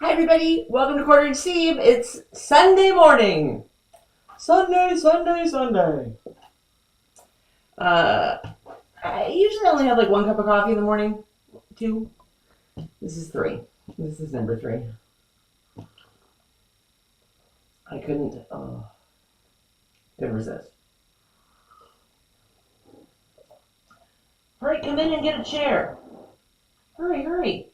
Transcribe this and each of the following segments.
Hi everybody, welcome to Quarter Inch Steve. It's Sunday morning. Sunday. Uh, I usually only have like 1 cup of coffee in the morning. 2. This is 3. This is number 3. I couldn't resist. Hurry, come in and get a chair. Hurry.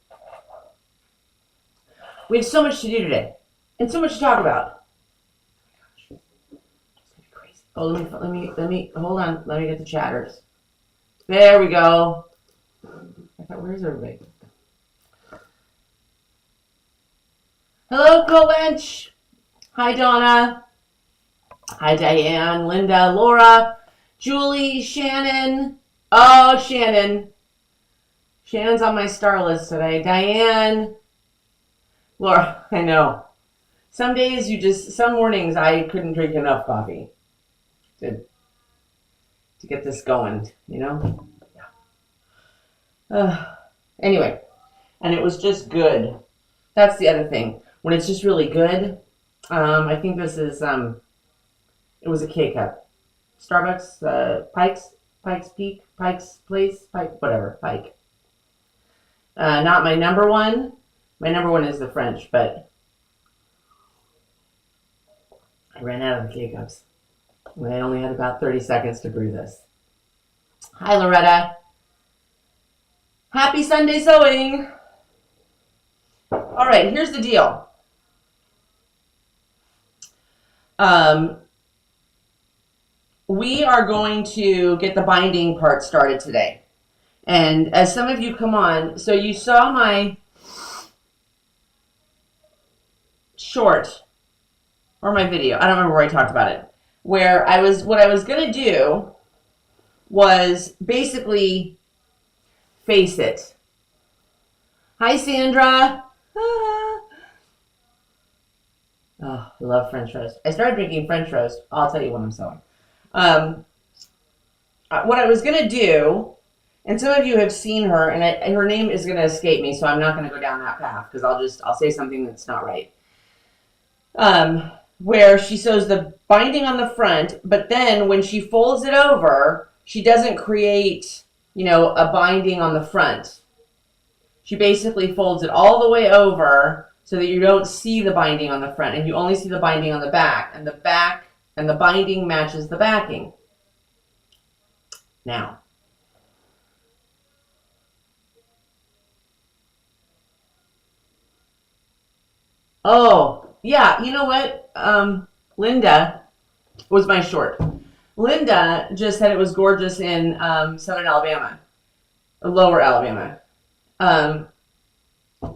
We have so much to do today, and so much to talk about. Oh my gosh, it's gonna be crazy. Oh, let me hold on. Let me get the chatters. There we go. I thought, where's everybody? Hello, Quilt. Hi, Donna. Hi, Diane, Linda, Laura, Julie, Shannon. Oh, Shannon. Shannon's on my star list today. Diane. Laura, I know. Some mornings I couldn't drink enough coffee to get this going, you know? Yeah. Anyway, and it was just good. That's the other thing. When it's just really good, I think this is, it was a K-Cup. Starbucks, Pike's Peak, Pike's Place, whatever, Pike. Not my number one. My number one is the French, but I ran out of the K-Cups. And I only had about 30 seconds to brew this. Hi, Loretta. Happy Sunday sewing. All right, here's the deal. We are going to get the binding part started today. And as some of you come on, so you saw my short or my video, I don't remember where I talked about it, where what I was going to do was basically face it. Hi, Sandra. Oh, I love French roast. I started drinking French roast. I'll tell you when I'm sewing. What I was going to do, and some of you have seen her, and her name is going to escape me, so I'm not going to go down that path because I'll say something that's not right. Where she sews the binding on the front, but then when she folds it over, she doesn't create, a binding on the front. She basically folds it all the way over so that you don't see the binding on the front, and you only see the binding on the back, and the binding matches the backing. Now, oh, yeah, you know what? Linda was my short. Linda just said it was gorgeous in southern Alabama, lower Alabama.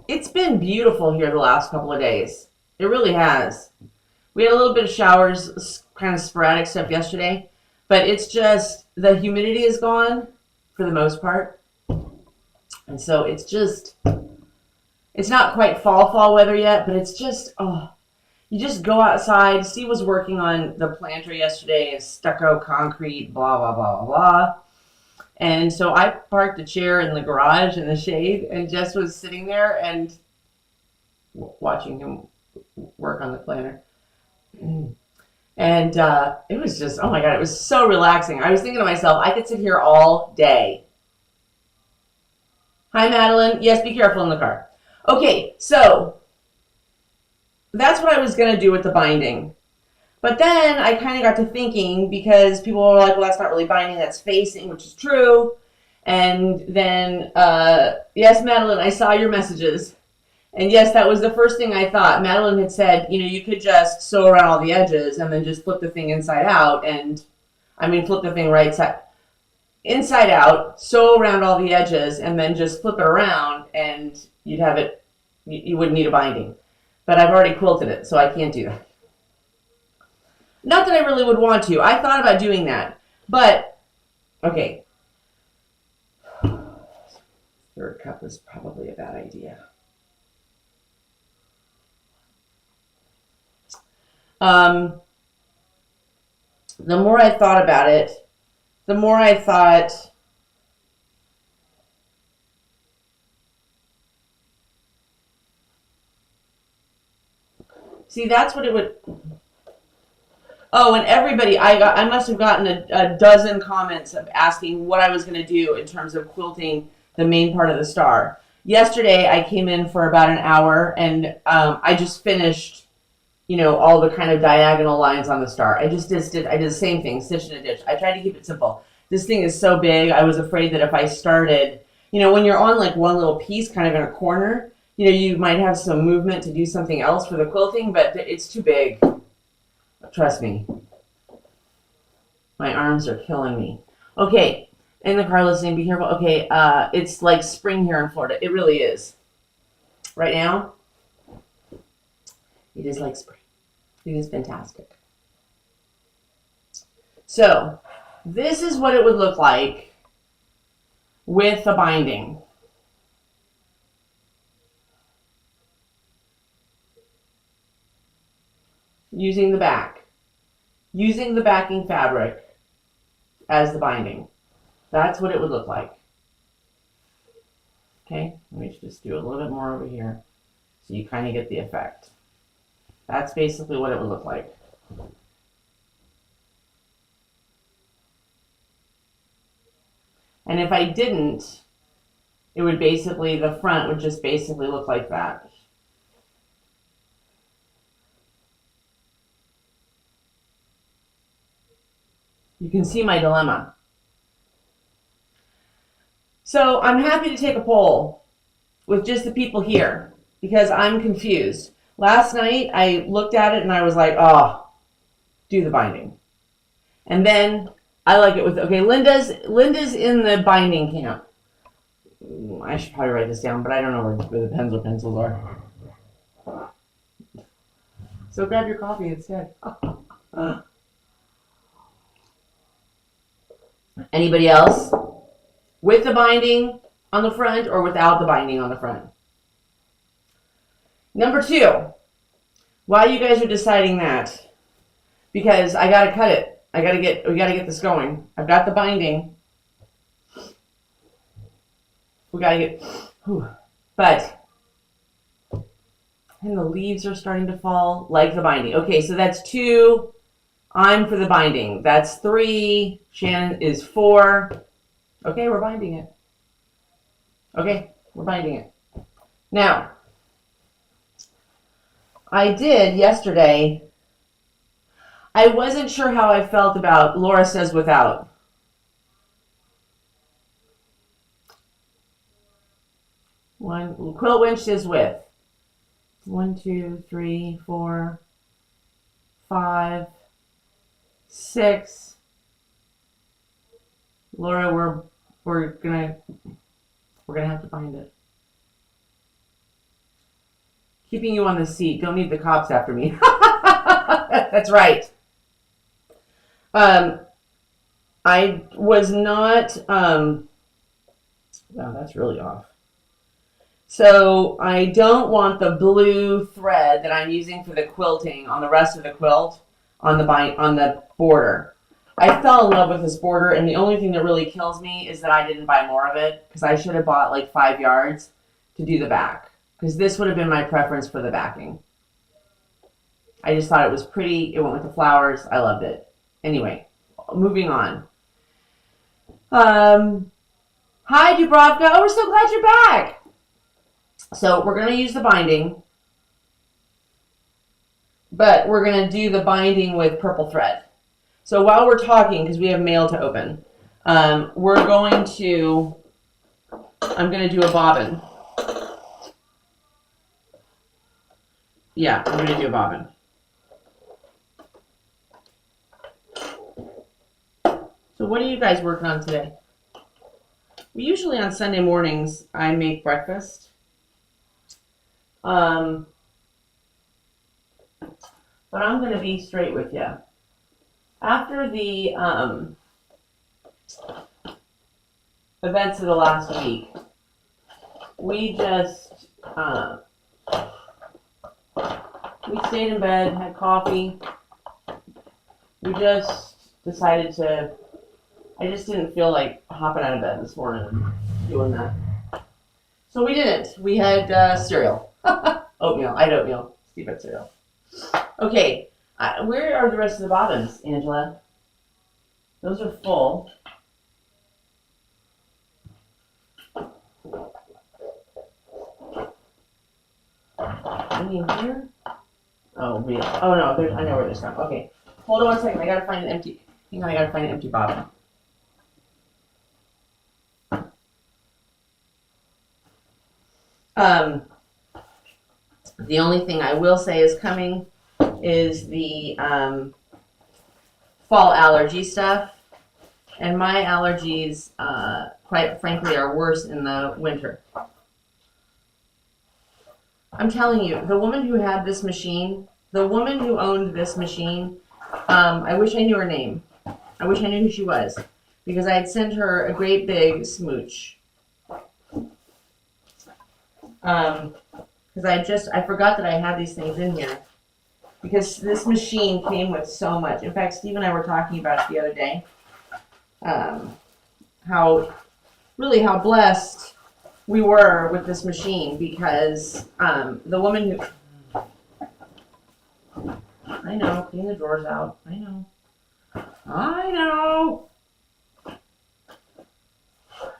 It's been beautiful here the last couple of days. It really has. We had a little bit of showers, kind of sporadic stuff yesterday, but it's just the humidity is gone for the most part. And so it's not quite fall weather yet, but it's just, you just go outside. Steve was working on the planter yesterday, stucco, concrete, blah, blah, blah, blah, blah. And so I parked a chair in the garage in the shade and Jess was sitting there and watching him work on the planter. And it was just, oh my God, it was so relaxing. I was thinking to myself, I could sit here all day. Hi, Madeline. Yes, be careful in the car. Okay, so that's what I was going to do with the binding. But then I kind of got to thinking, because people were like, well, that's not really binding, that's facing, which is true. And then, yes, Madeline, I saw your messages. And yes, that was the first thing I thought. Madeline had said, you could just sew around all the edges and then just flip the thing inside out. Flip the thing inside out, sew around all the edges, and then just flip it around, and you'd have it, you wouldn't need a binding. But I've already quilted it, so I can't do that. Not that I really would want to. I thought about doing that. But, okay. Third cup is probably a bad idea. The more I thought about it, the more I thought, See, that's what it would... Oh, and everybody, I must have gotten a dozen comments of asking what I was going to do in terms of quilting the main part of the star. Yesterday, I came in for about an hour, and I just finished, all the kind of diagonal lines on the star. I did the same thing, stitch and a ditch. I tried to keep it simple. This thing is so big, I was afraid that if I started, when you're on like one little piece kind of in a corner, you might have some movement to do something else for the quilting, but it's too big. Trust me. My arms are killing me. Okay, in the car listening, be careful. Okay, it's like spring here in Florida. It really is. Right now, it is like spring. It is fantastic. So, this is what it would look like with the binding. Using the back. Using the backing fabric as the binding. That's what it would look like. Okay, let me just do a little bit more over here so you kind of get the effect. That's basically what it would look like. And if I didn't, it would basically, the front would just basically look like that. You can see my dilemma. So I'm happy to take a poll with just the people here because I'm confused. Last night I looked at it and I was like, oh, do the binding. And then I like it with, okay, Linda's in the binding camp. I should probably write this down, but I don't know where the pens or pencils are. So grab your coffee instead. Anybody else? With the binding on the front or without the binding on the front? Number 2, while you guys are deciding that, because I gotta cut it. We gotta get this going. I've got the binding. We gotta get, but, and the leaves are starting to fall like the binding. Okay, so that's 2. I'm for the binding. That's 3. Shannon is 4. Okay, we're binding it. Okay, we're binding it. Now, I did yesterday. I wasn't sure how I felt about Laura says without. Quilt winch is with. 1, 2, 3, 4, 5, 6. Laura, we're gonna have to bind it. Keeping you on the seat. Don't need the cops after me. That's right. I was not. Wow, that's really off. So I don't want the blue thread that I'm using for the quilting on the rest of the quilt on the border. I fell in love with this border, and the only thing that really kills me is that I didn't buy more of it because I should have bought like 5 yards to do the back because this would have been my preference for the backing. I just thought it was pretty. It went with the flowers. I loved it. Anyway, moving on. Hi, Dubrovka. Oh, we're so glad you're back. So we're going to use the binding, but we're going to do the binding with purple thread. So while we're talking, because we have mail to open, I'm going to do a bobbin. Yeah, I'm going to do a bobbin. So what are you guys working on today? We usually on Sunday mornings, I make breakfast. But I'm going to be straight with you. After the events of the last week, we just we stayed in bed, had coffee. We just decided to. I just didn't feel like hopping out of bed this morning and doing that, so we didn't. We had cereal, oatmeal. I had oatmeal. Steve had cereal. Okay, where are the rest of the bottoms, Angela? Those are full. Any here? Oh, real. Oh no, I know where there's some. Okay, hold on one second. I gotta find an empty. Hang on, I gotta find an empty bottom. The only thing I will say is coming is the fall allergy stuff, and my allergies, quite frankly, are worse in the winter. I'm telling you, the woman who had this machine, the woman who owned this machine, I wish I knew her name. I wish I knew who she was, because I had sent her a great big smooch. Because I forgot that I had these things in here. Because this machine came with so much. In fact, Steve and I were talking about it the other day. How blessed we were with this machine, because the woman who, I know, clean the drawers out. I know.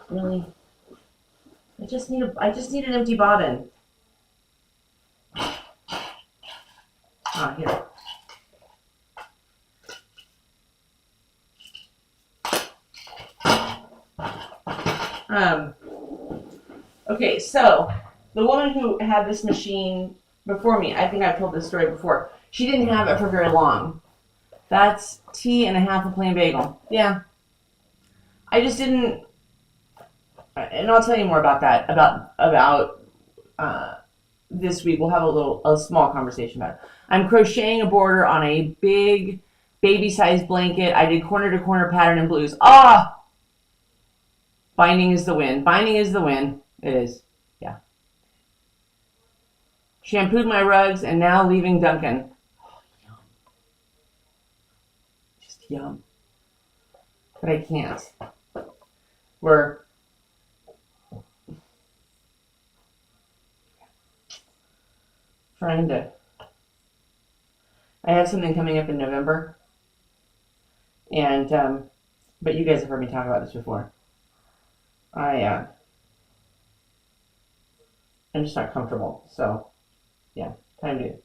Really, I just need an empty bobbin. Ah, here. Okay, so the woman who had this machine before me, I think I've told this story before. She didn't have it for very long. That's tea and a half a plain bagel. Yeah. I just didn't, and I'll tell you more about that, about this week. We'll have a small conversation about it. I'm crocheting a border on a big baby-sized blanket. I did corner-to-corner pattern in blues. Ah! Binding is the win. Binding is the win. It is. Yeah. Shampooed my rugs and now leaving Duncan. Oh, yum. Just yum. But I can't. We're trying to. I have something coming up in November. And, but you guys have heard me talk about this before. I'm just not comfortable. So, yeah, time to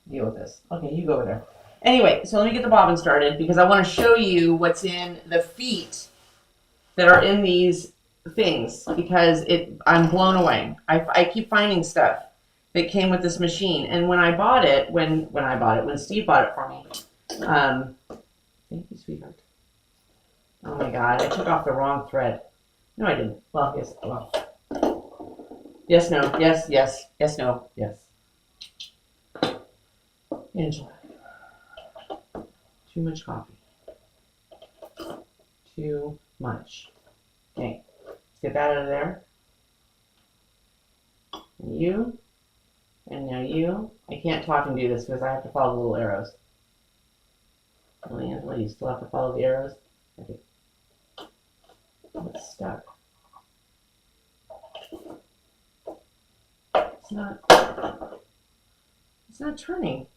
deal with this. Okay, you go over there. Anyway, so let me get the bobbin started, because I want to show you what's in the feet that are in these things, because I'm blown away. I keep finding stuff that came with this machine, and when Steve bought it for me, thank you, sweetheart. Oh my God, I took off the wrong thread. No, I didn't. Well, yes, well. Yes, no, yes, no, yes. Angela. Too much coffee. Too much. Okay, let's get that out of there. And you. And now you. I can't talk and do this because I have to follow the little arrows. Oh, Angela, you still have to follow the arrows? Okay. It's stuck. It's not turning.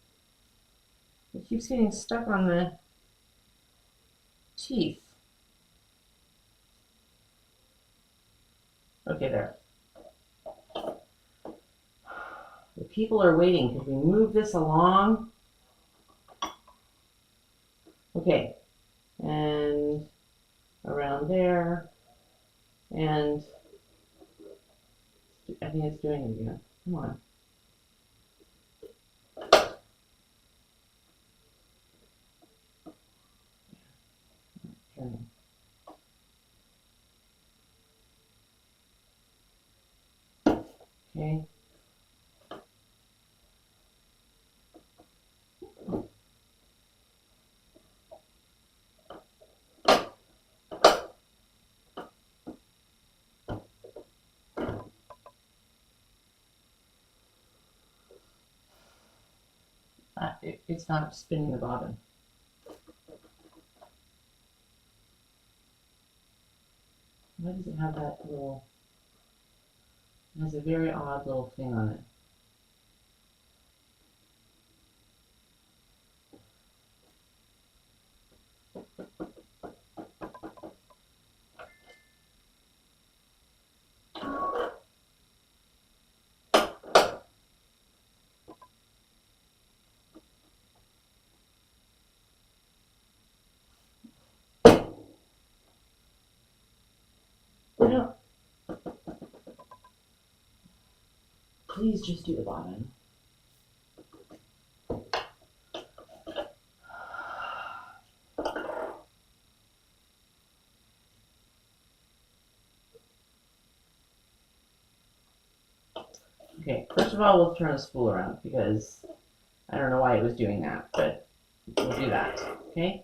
It keeps getting stuck on the teeth. Okay, there. The people are waiting. Could we move this along? Okay. And around there. And I think it's doing it again. Come on. Okay. It's not spinning the bobbin. Why does it have that little? It has a very odd little thing on it. please just do the bobbin. Okay, first of all, we'll turn the spool around because I don't know why it was doing that, but we'll do that. Okay,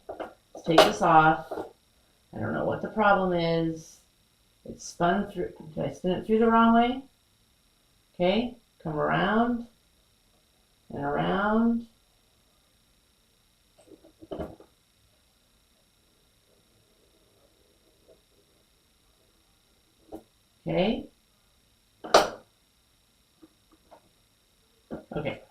let's take this off. I don't know what the problem is. It's spun through. Did I spin it through the wrong way? Okay, come around and around. Okay. Okay.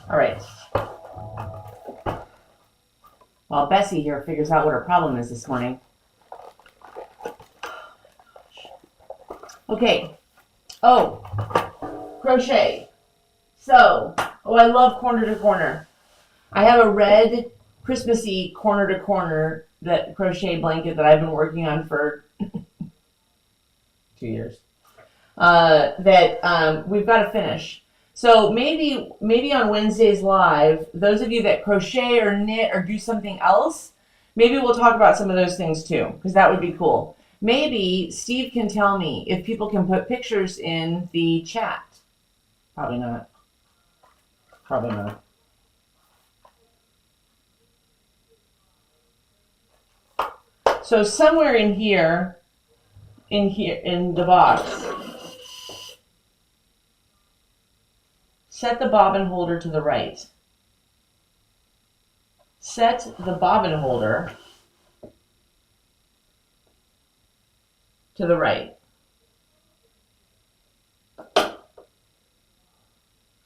All right. While Bessie here figures out what her problem is this morning. Okay. Oh, crochet. So, I love corner to corner. I have a red Christmassy corner to corner that crochet blanket that I've been working on for 2 years. That we've got to finish. So maybe on Wednesdays live, those of you that crochet or knit or do something else, maybe we'll talk about some of those things too, because that would be cool. Maybe Steve can tell me if people can put pictures in the chat. Probably not. Probably not. So somewhere in here in the box, set the bobbin holder to the right. Set the bobbin holder to the right.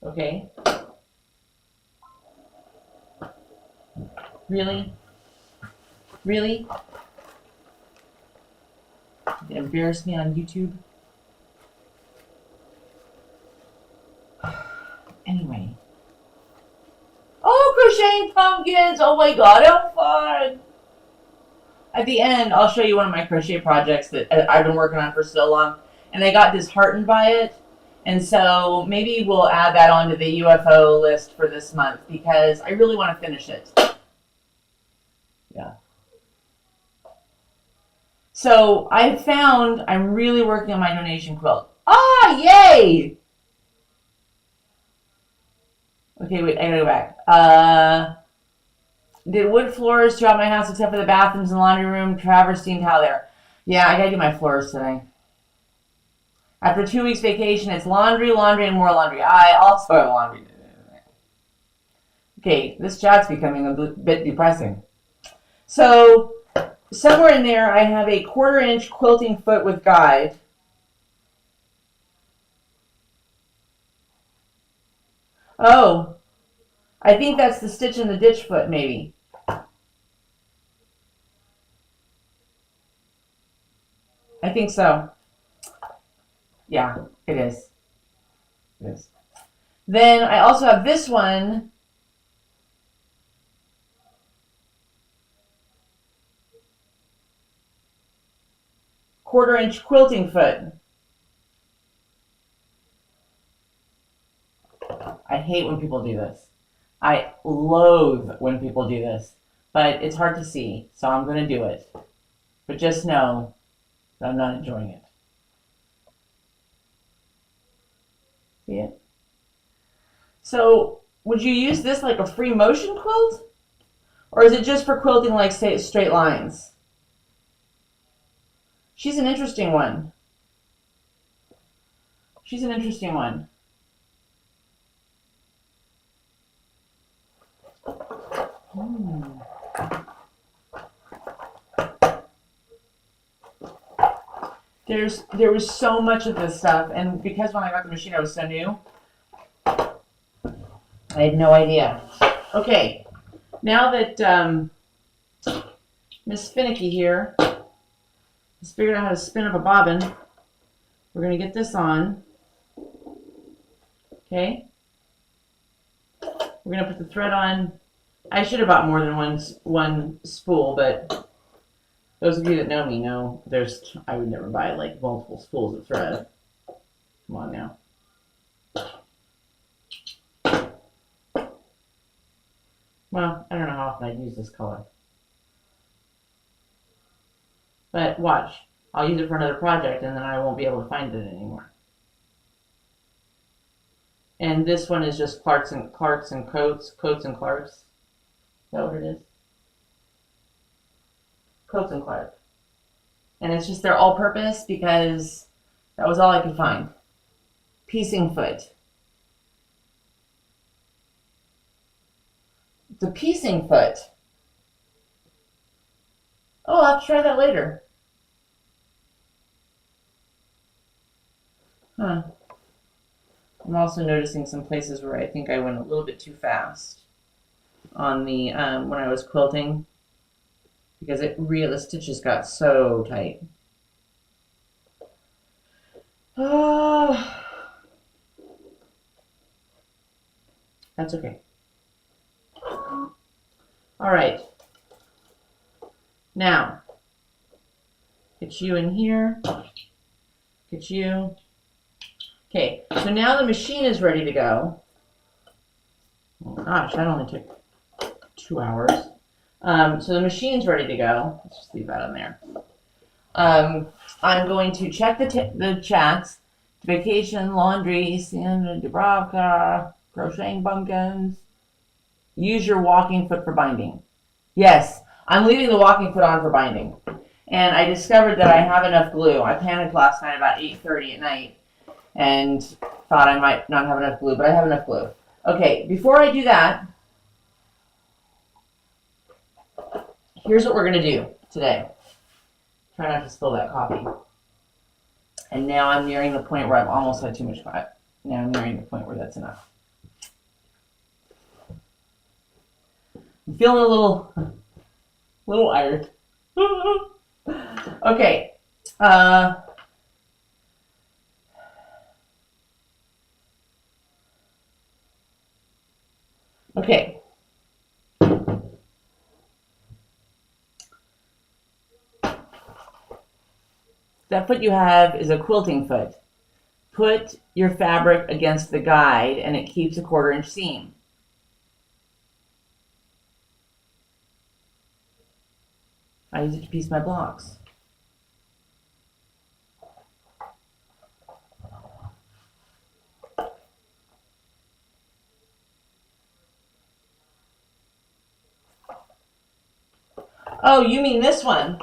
Okay? Really? Really? You embarrass me on YouTube? Anyway. Oh, crocheting pumpkins! Oh my god, how fun! At the end, I'll show you one of my crochet projects that I've been working on for so long. And I got disheartened by it. And so maybe we'll add that onto the UFO list for this month because I really want to finish it. Yeah. So I found I'm really working on my donation quilt. Ah, yay! Okay, wait, I gotta go back. Did wood floors throughout my house except for the bathrooms and laundry room, traversing tile there. Yeah, I gotta do my floors today. After 2 weeks vacation, it's laundry, and more laundry. I also have laundry to do. Okay, this chat's becoming a bit depressing. So, somewhere in there, I have a 1/4 inch quilting foot with guide. Oh, I think that's the stitch in the ditch foot, maybe. I think so. Yeah, it is. It is. Then I also have this one. Quarter inch quilting foot. I hate when people do this. I loathe when people do this, but it's hard to see, so I'm going to do it. But just know that I'm not enjoying it. See it? So, would you use this like a free motion quilt? Or is it just for quilting like, say, straight lines? She's an interesting one. She's an interesting one. There was so much of this stuff, and because when I got the machine I was so new, I had no idea. Okay, now that Miss Finicky here has figured out how to spin up a bobbin, we're going to get this on. Okay, we're going to put the thread on. I should have bought more than one spool, but Those of you that know me know I would never buy like multiple spools of thread. Come on now. Well, I don't know how often I'd use this color. But watch, I'll use it for another project and then I won't be able to find it anymore. And this one is just Clarks and Coats and Clarks. Is that what it is? Coats and Clark. And it's just their all-purpose because that was all I could find. Piecing foot. The piecing foot. Oh, I'll have to try that later. Huh. I'm also noticing some places where I think I went a little bit too fast on the when I was quilting, because the stitches got so tight. That's okay. All right. Now, get you in here. Get you. Okay, so now the machine is ready to go. Oh gosh, that only took 2 hours. So the machine's ready to go. Let's just leave that on there. I'm going to check the chats. Vacation, laundry, Sandra Dubravka, crocheting pumpkins. Use your walking foot for binding. Yes, I'm leaving the walking foot on for binding. And I discovered that I have enough glue. I panicked last night about 8:30 at night and thought I might not have enough glue, but I have enough glue. Okay, before I do that, here's what we're going to do today. Try not to spill that coffee. And now I'm nearing the point where I've almost had too much coffee. Now I'm nearing the point where that's enough. I'm feeling a little iron. Okay. Okay. That foot you have is a quilting foot. Put your fabric against the guide and it keeps a 1/4 inch seam. I use it to piece my blocks. Oh, you mean this one?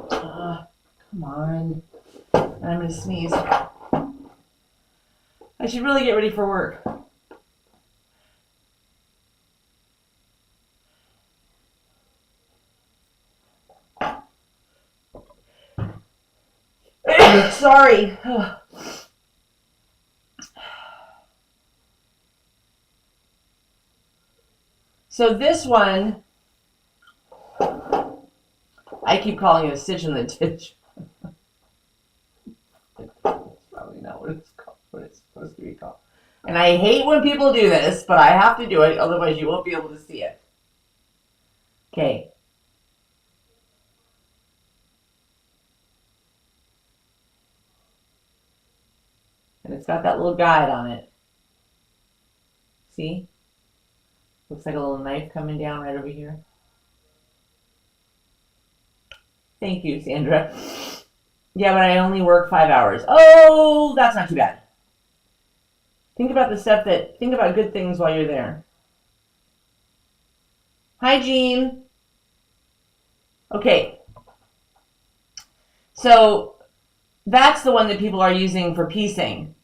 Come on. I'm going to sneeze. I should really get ready for work. Sorry. So this one, I keep calling it a stitch in the ditch. That's probably not what it's called, what it's supposed to be called. And I hate when people do this, but I have to do it, otherwise you won't be able to see it. Okay. And it's got that little guide on it. See? Looks like a little knife coming down right over here. Thank you, Sandra. Yeah, but I only work 5 hours. Oh, that's not too bad. Think about think about good things while you're there. Hi, Jean. Okay. So that's the one that people are using for piecing.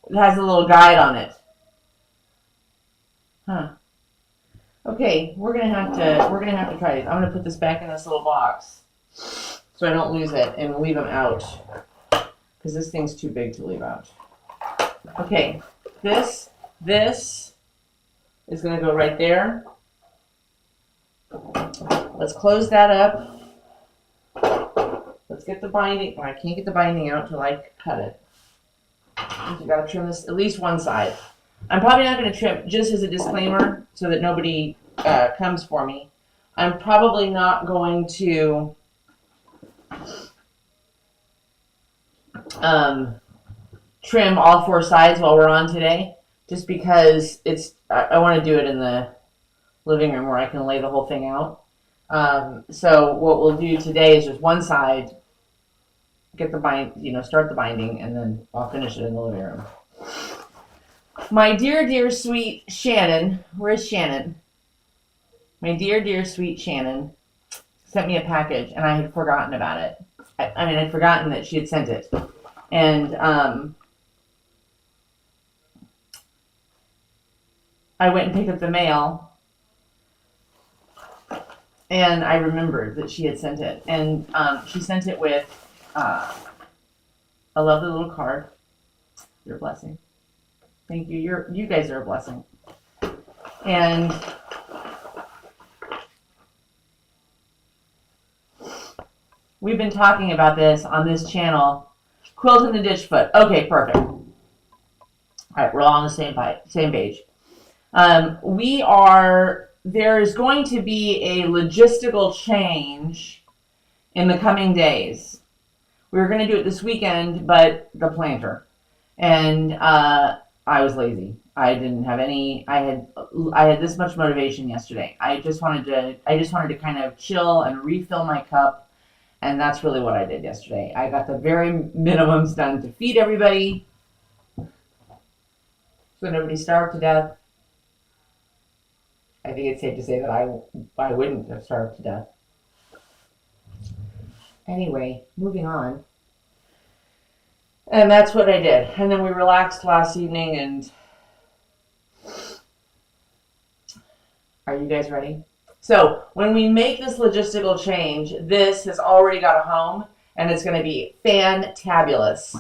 It has a little guide on it. Huh. Okay, we're gonna have to try these. I'm gonna put this back in this little box so I don't lose it and leave them out because this thing's too big to leave out. Okay, this is gonna go right there. Let's close that up. Let's get the binding. Well, I can't get the binding out till I cut it. You gotta trim this at least one side. I'm probably not going to trim, just as a disclaimer, so that nobody comes for me. I'm probably not going to trim all 4 sides while we're on today, just because I want to do it in the living room where I can lay the whole thing out. So what we'll do today is just one side, get the start the binding, and then I'll finish it in the living room. My dear, sweet Shannon, where's Shannon? My dear, sweet Shannon sent me a package, and I had forgotten about it. I'd forgotten that she had sent it. And I went and picked up the mail, and I remembered that she had sent it. And she sent it with a lovely little card. You're a blessing. Thank you. You guys are a blessing. And we've been talking about this on this channel. Quilt in the ditch foot. Okay, perfect. All right, we're all on the same page. There's going to be a logistical change in the coming days. We were going to do it this weekend, but the planter. And I was lazy. I didn't have any. I had this much motivation yesterday. I just wanted to kind of chill and refill my cup, and that's really what I did yesterday. I got the very minimums done to feed everybody, so nobody starved to death. I think it's safe to say that I wouldn't have starved to death. Anyway, moving on. And that's what I did. And then we relaxed last evening, and are you guys ready? So when we make this logistical change, this has already got a home, and it's going to be fantabulous.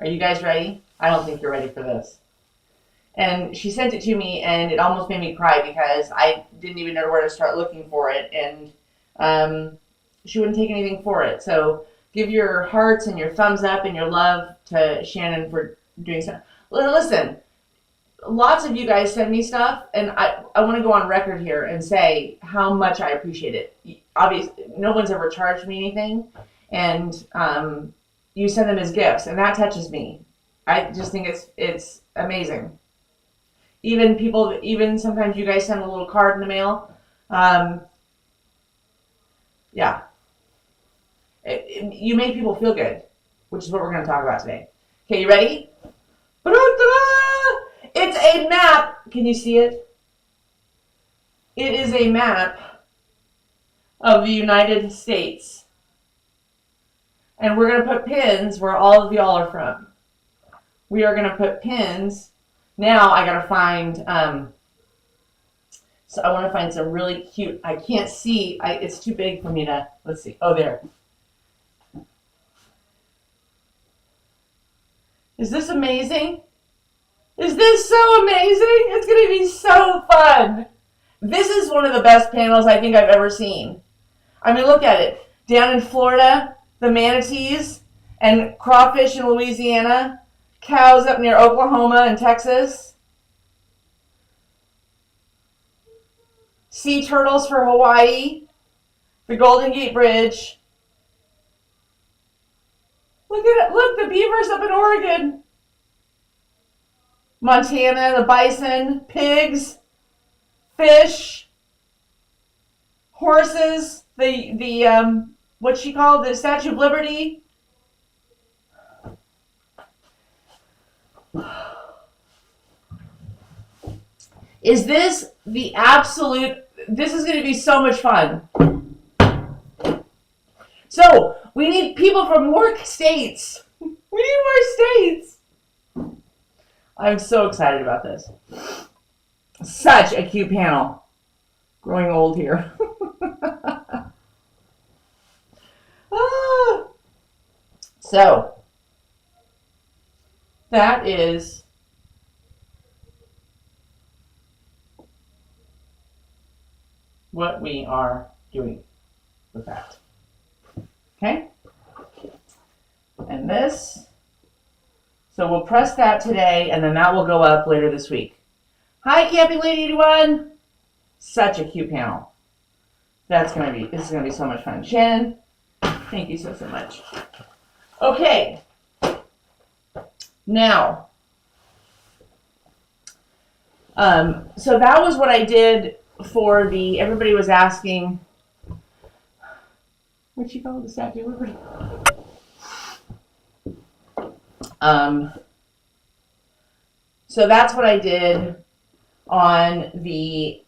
Are you guys ready? I don't think you're ready for this. And she sent it to me, and it almost made me cry because I didn't even know where to start looking for it, and she wouldn't take anything for it. So give your hearts and your thumbs up and your love to Shannon for doing stuff. Listen, lots of you guys send me stuff, and I want to go on record here and say how much I appreciate it. Obviously, no one's ever charged me anything, and you send them as gifts, and that touches me. I just think it's amazing. Even sometimes you guys send a little card in the mail. Yeah. You make people feel good, which is what we're going to talk about today. Okay, you ready? It's a map. Can you see it? It is a map of the United States. And we're going to put pins where all of y'all are from. We are going to put pins. Now I got to find, so I want to find some really cute, I can't see, it's too big for me to, let's see. Oh, there. Is this amazing? Is this so amazing? It's going to be so fun. This is one of the best panels I think I've ever seen. I mean, look at it. Down in Florida, the manatees and crawfish in Louisiana, cows up near Oklahoma and Texas, sea turtles for Hawaii, the Golden Gate Bridge. Look at it. Look, the beavers up in Oregon. Montana, the bison, pigs, fish, horses, the what's she called? The Statue of Liberty. Is this the absolute, this is going to be so much fun. So, we need people from more states. We need more states. I'm so excited about this. Such a cute panel. Growing old here. So, that is what we are doing with that. Okay? And this, so we'll press that today, and then that will go up later this week. Hi, Camping Lady 81. Such a cute panel. This is gonna be so much fun. Shannon, thank you so much. Okay. Now, so that was what I did for everybody was asking, what'd she call it, the Statue of Liberty? So that's what I did on the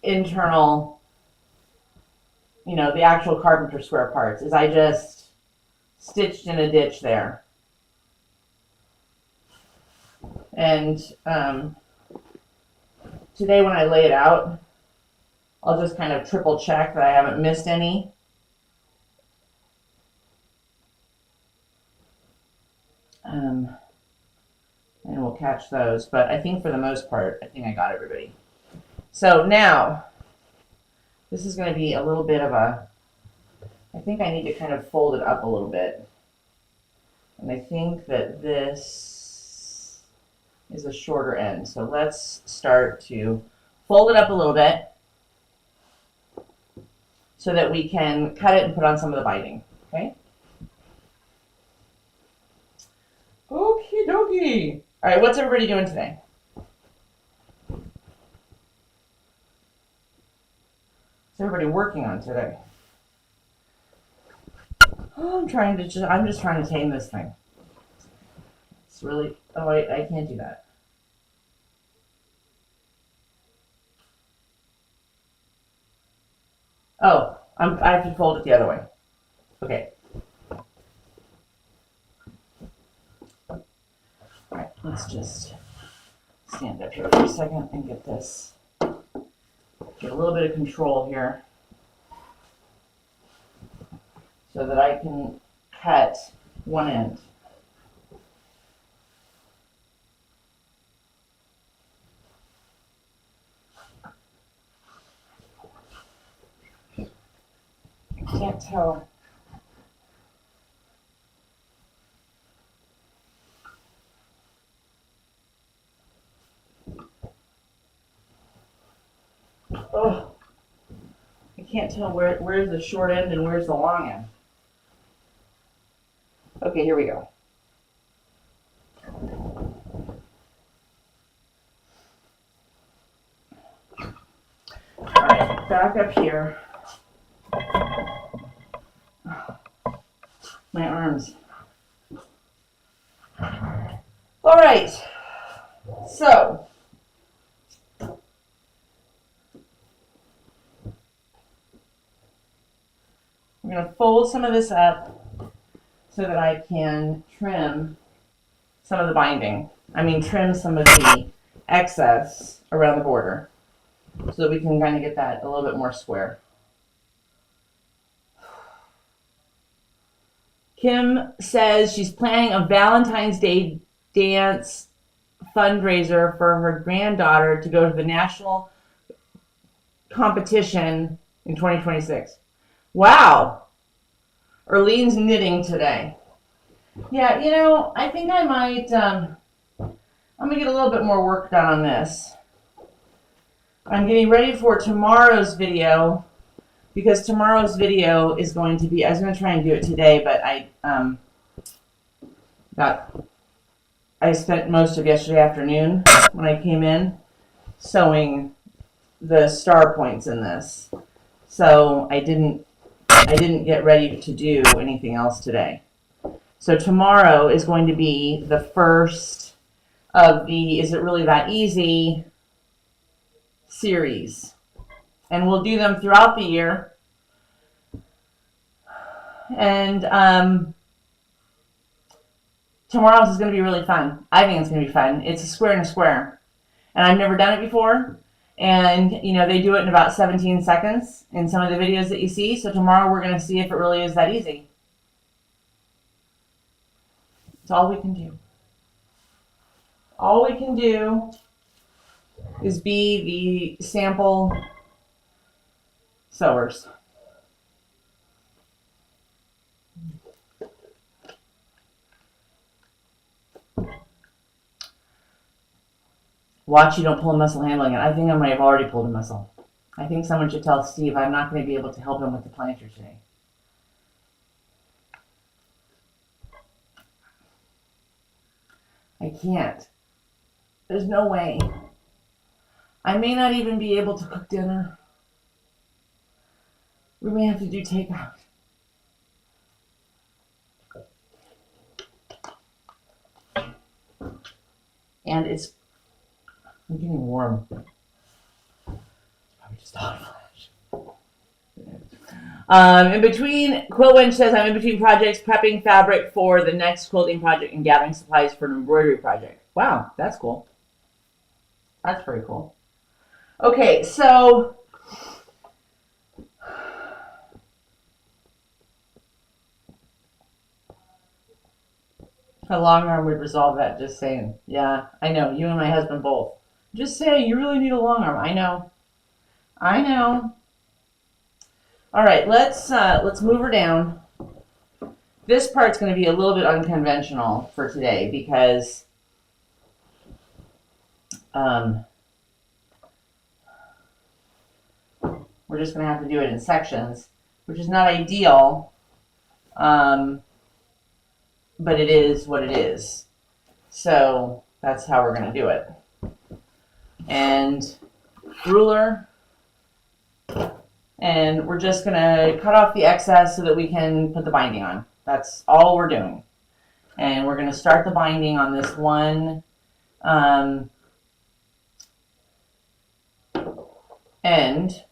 internal, the actual Carpenter square parts, is I just stitched in a ditch there. And today when I lay it out, I'll just kind of triple check that I haven't missed any. And we'll catch those. But I think for the most part, I think I got everybody. So now, this is going to be a little bit of I think I need to kind of fold it up a little bit. And I think that this is a shorter end. So let's start to fold it up a little bit so that we can cut it and put on some of the binding. Okay? Okie dokie. All right, what's everybody doing today? What's everybody working on today? Oh, I'm just trying to tame this thing. It's really, oh wait, I can't do that. Oh, I have to fold it the other way. Okay. All right, let's just stand up here for a second and get this. Get a little bit of control here so that I can cut one end. I can't tell. Oh, I can't tell where's the short end and where's the long end. Okay, here we go. All right, back up here. My arms. All right, so I'm going to fold some of this up so that I can trim some of the binding. Trim some of the excess around the border so that we can kind of get that a little bit more square. Kim says she's planning a Valentine's Day dance fundraiser for her granddaughter to go to the national competition in 2026. Wow. Erlene's knitting today. Yeah, I think I might, I'm going to get a little bit more work done on this. I'm getting ready for tomorrow's video because tomorrow's video is going to be, I was going to try and do it today, but I spent most of yesterday afternoon when I came in sewing the star points in this. So I didn't get ready to do anything else today. So tomorrow is going to be the first of the Is It Really That Easy series. And we'll do them throughout the year. And tomorrow's is going to be really fun. I think it's going to be fun. It's a square and a square. And I've never done it before. And, they do it in about 17 seconds in some of the videos that you see. So tomorrow we're going to see if it really is that easy. It's all we can do. All we can do is be the sample sewers. Watch you don't pull a muscle handling it. I think I might have already pulled a muscle. I think someone should tell Steve I'm not going to be able to help him with the planter today. I can't. There's no way. I may not even be able to cook dinner. We may have to do takeout. And it's getting warm. Probably just hot flash. In between, Quilt Wench says, I'm in between projects, prepping fabric for the next quilting project and gathering supplies for an embroidery project. Wow, that's cool. That's very cool. Okay, so a long arm would resolve that, just saying. Yeah, I know. You and my husband both. Just saying, you really need a long arm. I know. I know. All right, let's move her down. This part's going to be a little bit unconventional for today because we're just going to have to do it in sections, which is not ideal. But it is what it is. So that's how we're going to do it. And ruler. And we're just going to cut off the excess so that we can put the binding on. That's all we're doing. And we're going to start the binding on this one end.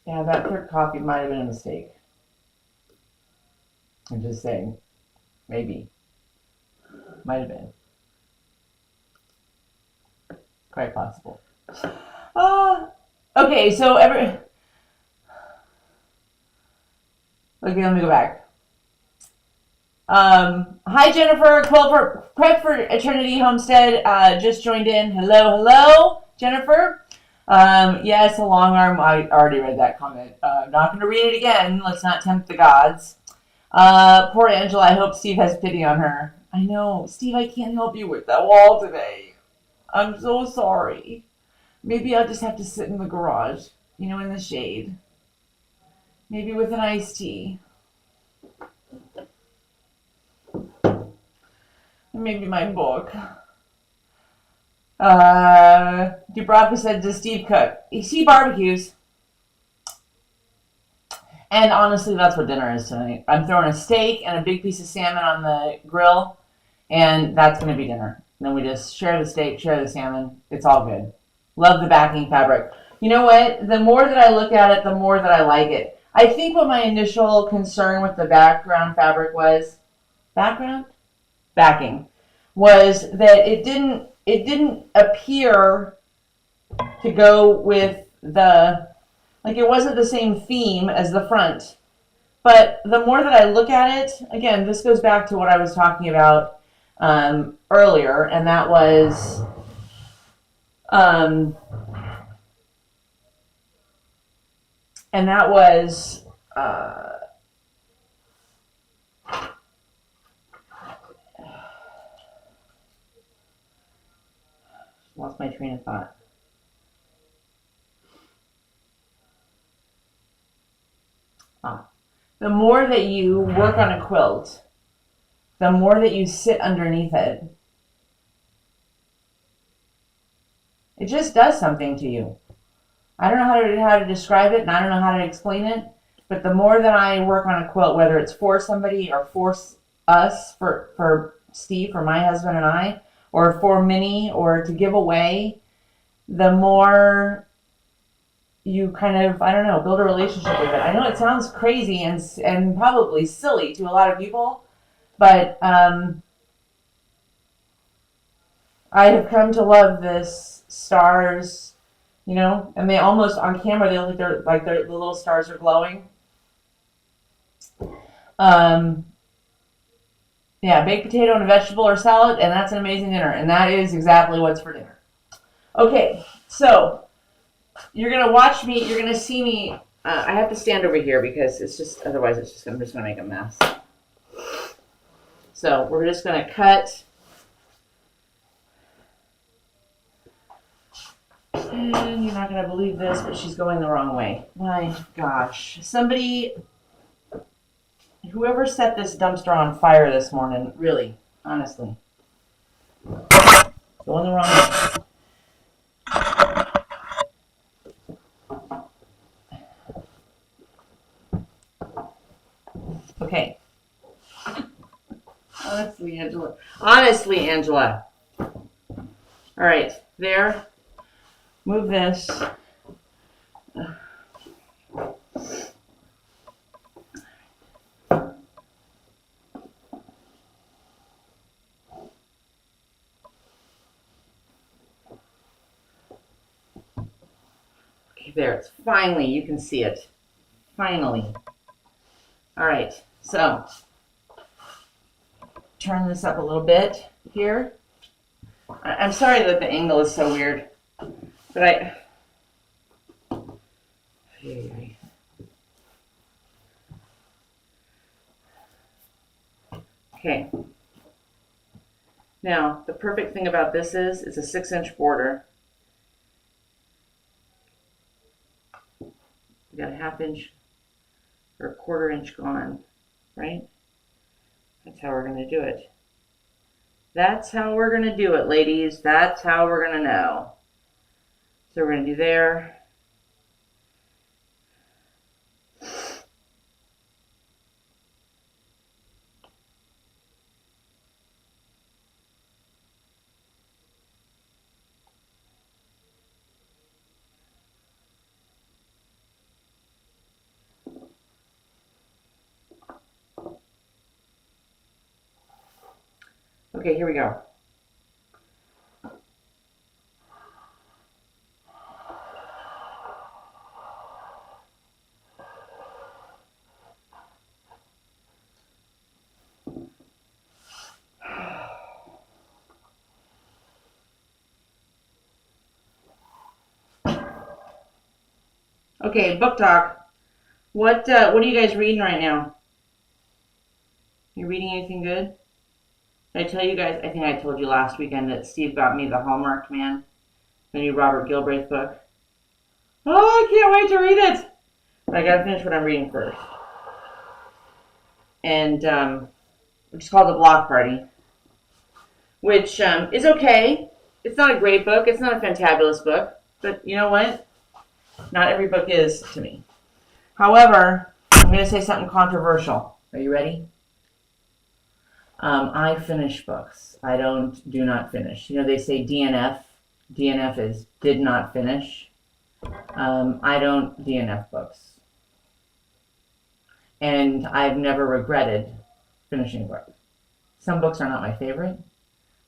Yeah, that third coffee might have been a mistake. I'm just saying. Maybe. Might have been. Quite possible. Okay, so okay, let me go back. Hi Jennifer, Prep for Eternity Homestead just joined in. Hello, Jennifer. Yes, a long arm. I already read that comment. I'm not going to read it again. Let's not tempt the gods. Poor Angela. I hope Steve has pity on her. I know, Steve. I can't help you with that wall today. I'm so sorry. Maybe I'll just have to sit in the garage, in the shade. Maybe with an iced tea. And maybe my book. Dubravka said, does Steve cook? He barbecues. And honestly, that's what dinner is tonight. I'm throwing a steak and a big piece of salmon on the grill, and that's going to be dinner. And then we just share the steak, share the salmon. It's all good. Love the backing fabric. You know what? The more that I look at it, the more that I like it. I think what my initial concern with the background fabric was, backing, was that it didn't appear to go with it wasn't the same theme as the front. But the more that I look at it, again, this goes back to what I was talking about earlier, and that was lost my train of thought. The more that you work on a quilt, the more that you sit underneath it, it just does something to you. I don't know how to describe it, and I don't know how to explain it, but the more that I work on a quilt, whether it's for somebody or for us, for Steve, for my husband and I, or for Minnie, or to give away, the more you kind of, I don't know, build a relationship with it. I know it sounds crazy and probably silly to a lot of people, but I have come to love this stars, and they almost, on camera, they look like the little stars are glowing. Yeah, baked potato and a vegetable or salad, and that's an amazing dinner, and that is exactly what's for dinner. Okay, so you're going to watch me, you're going to see me, I have to stand over here because it's just, otherwise I'm just going to make a mess. So we're just going to cut. And you're not going to believe this, but she's going the wrong way. My gosh. Somebody, whoever set this dumpster on fire this morning, really, honestly. Going the wrong way. Okay. Honestly, Angela. Honestly, Angela. All right, there. Move this. Okay, there. It's finally, you can see it. Finally. All right, so turn this up a little bit here. I'm sorry that the angle is so weird, but okay. Now, the perfect thing about this is it's a 6-inch border. We got a 1/2 inch or a 1/4 inch gone, right? That's how we're going to do it. That's how we're going to do it, ladies. That's how we're going to know. So we're going to do there. Okay, here we go. Okay, book talk. What are you guys reading right now? You reading anything good? Did I tell you guys? I think I told you last weekend that Steve got me the Hallmarked Man, the new Robert Galbraith book. Oh, I can't wait to read it. But I gotta finish what I'm reading first. And which is called The Block Party, which is okay. It's not a great book. It's not a fantabulous book. But you know what? Not every book is to me. However, I'm going to say something controversial. Are you ready? I finish books. I do not finish. You know, they say DNF. DNF is did not finish. I don't DNF books. And I've never regretted finishing a book. Some books are not my favorite,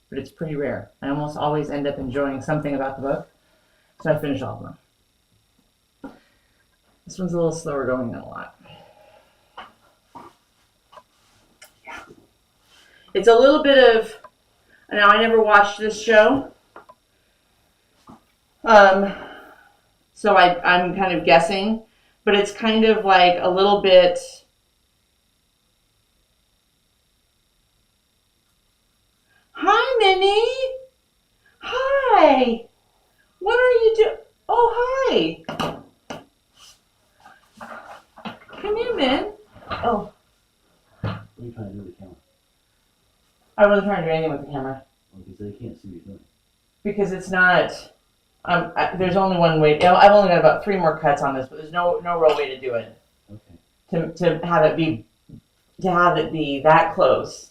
but it's pretty rare. I almost always end up enjoying something about the book, so I finish all of them. This one's a little slower going than a lot. Yeah. It's a little bit of, now I never watched this show, so I'm kind of guessing, but it's kind of like a little bit, hi Minnie, hi, what are you doing? Oh hi, come here Min. Oh. What are you trying to do with the camera? I wasn't trying to do anything with the camera. Because they can't see what you're doing. Because it's not, there's only one way. I've only got about 3 more cuts on this, but there's no real way to do it. Okay. To have it be that close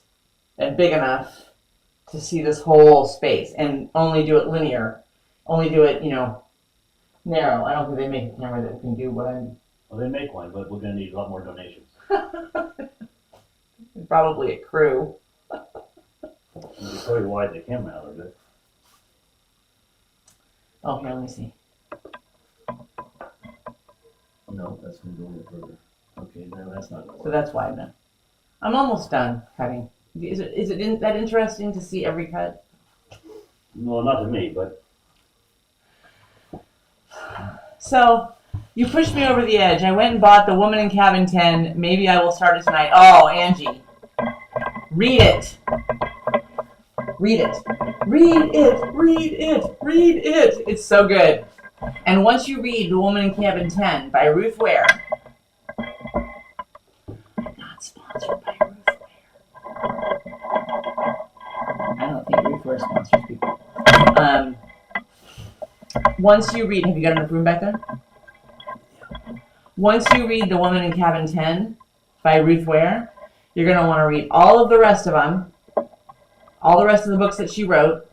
and big enough to see this whole space, and only do it linear, only do it, narrow. I don't think they make a camera that can do what I'm. Well, they make one, but we're going to need a lot more donations. Probably a crew. You can probably widen the camera out a bit. Oh, here, let me see. No, that's going to go a little further. Okay, no, that's not going to work. So that's why I'm almost done cutting. Is it that interesting to see every cut? No, not to me, but. So, you pushed me over the edge. I went and bought The Woman in Cabin 10. Maybe I will start it tonight. Oh, Angie. Read it. Read it. Read it. Read it. Read it. It's so good. And once you read The Woman in Cabin 10 by Ruth Ware, not sponsored by Ruth Ware. I don't think Ruth Ware sponsors people. Once you read, have you got enough room back there? Once you read The Woman in Cabin 10 by Ruth Ware, you're going to want to read all of the rest of them, all the rest of the books that she wrote,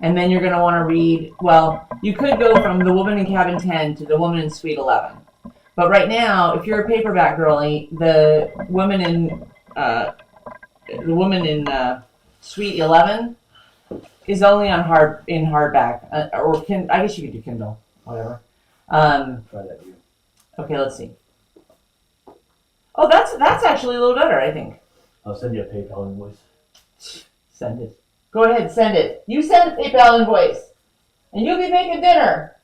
and then you're going to want to read, well, you could go from The Woman in Cabin 10 to The Woman in Suite 11. But right now, if you're a paperback girly, the woman in Suite 11 is only on hardback, I guess you could do Kindle, whatever. Try that view. Okay, let's see. Oh, that's actually a little better, I think. I'll send you a PayPal invoice. Send it. Go ahead, send it. You send a PayPal invoice, and you'll be making dinner.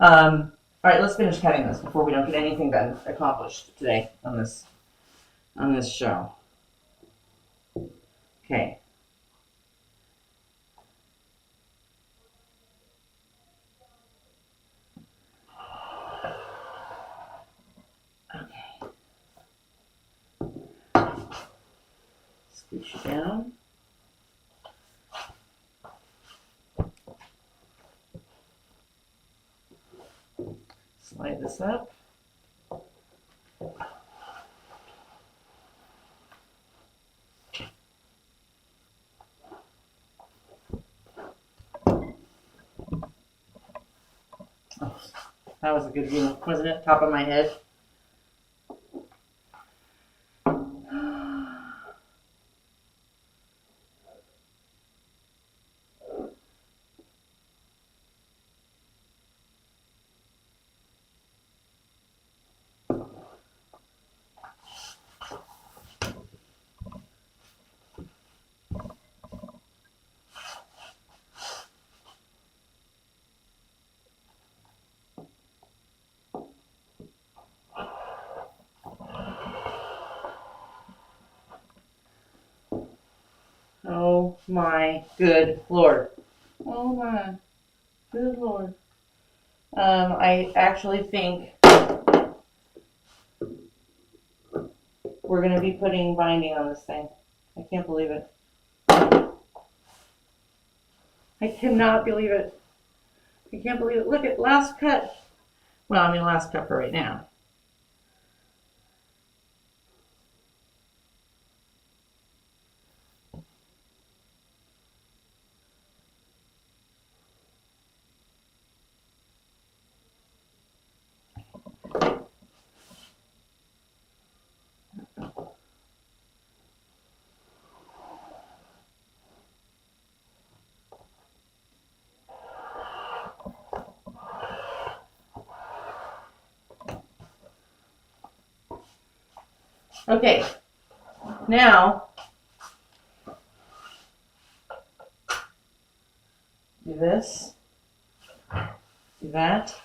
All right, let's finish cutting this before we don't get anything done accomplished today on this show. Okay. Scooch it down. Slide this up. Oh, that was a good view, wasn't it? Top of my head. Oh my good Lord. Oh my good Lord. I actually think we're going to be putting binding on this thing. I can't believe it. I cannot believe it. I can't believe it. Look at last cut. Well, I mean last cut for right now. Okay, now do this, do that.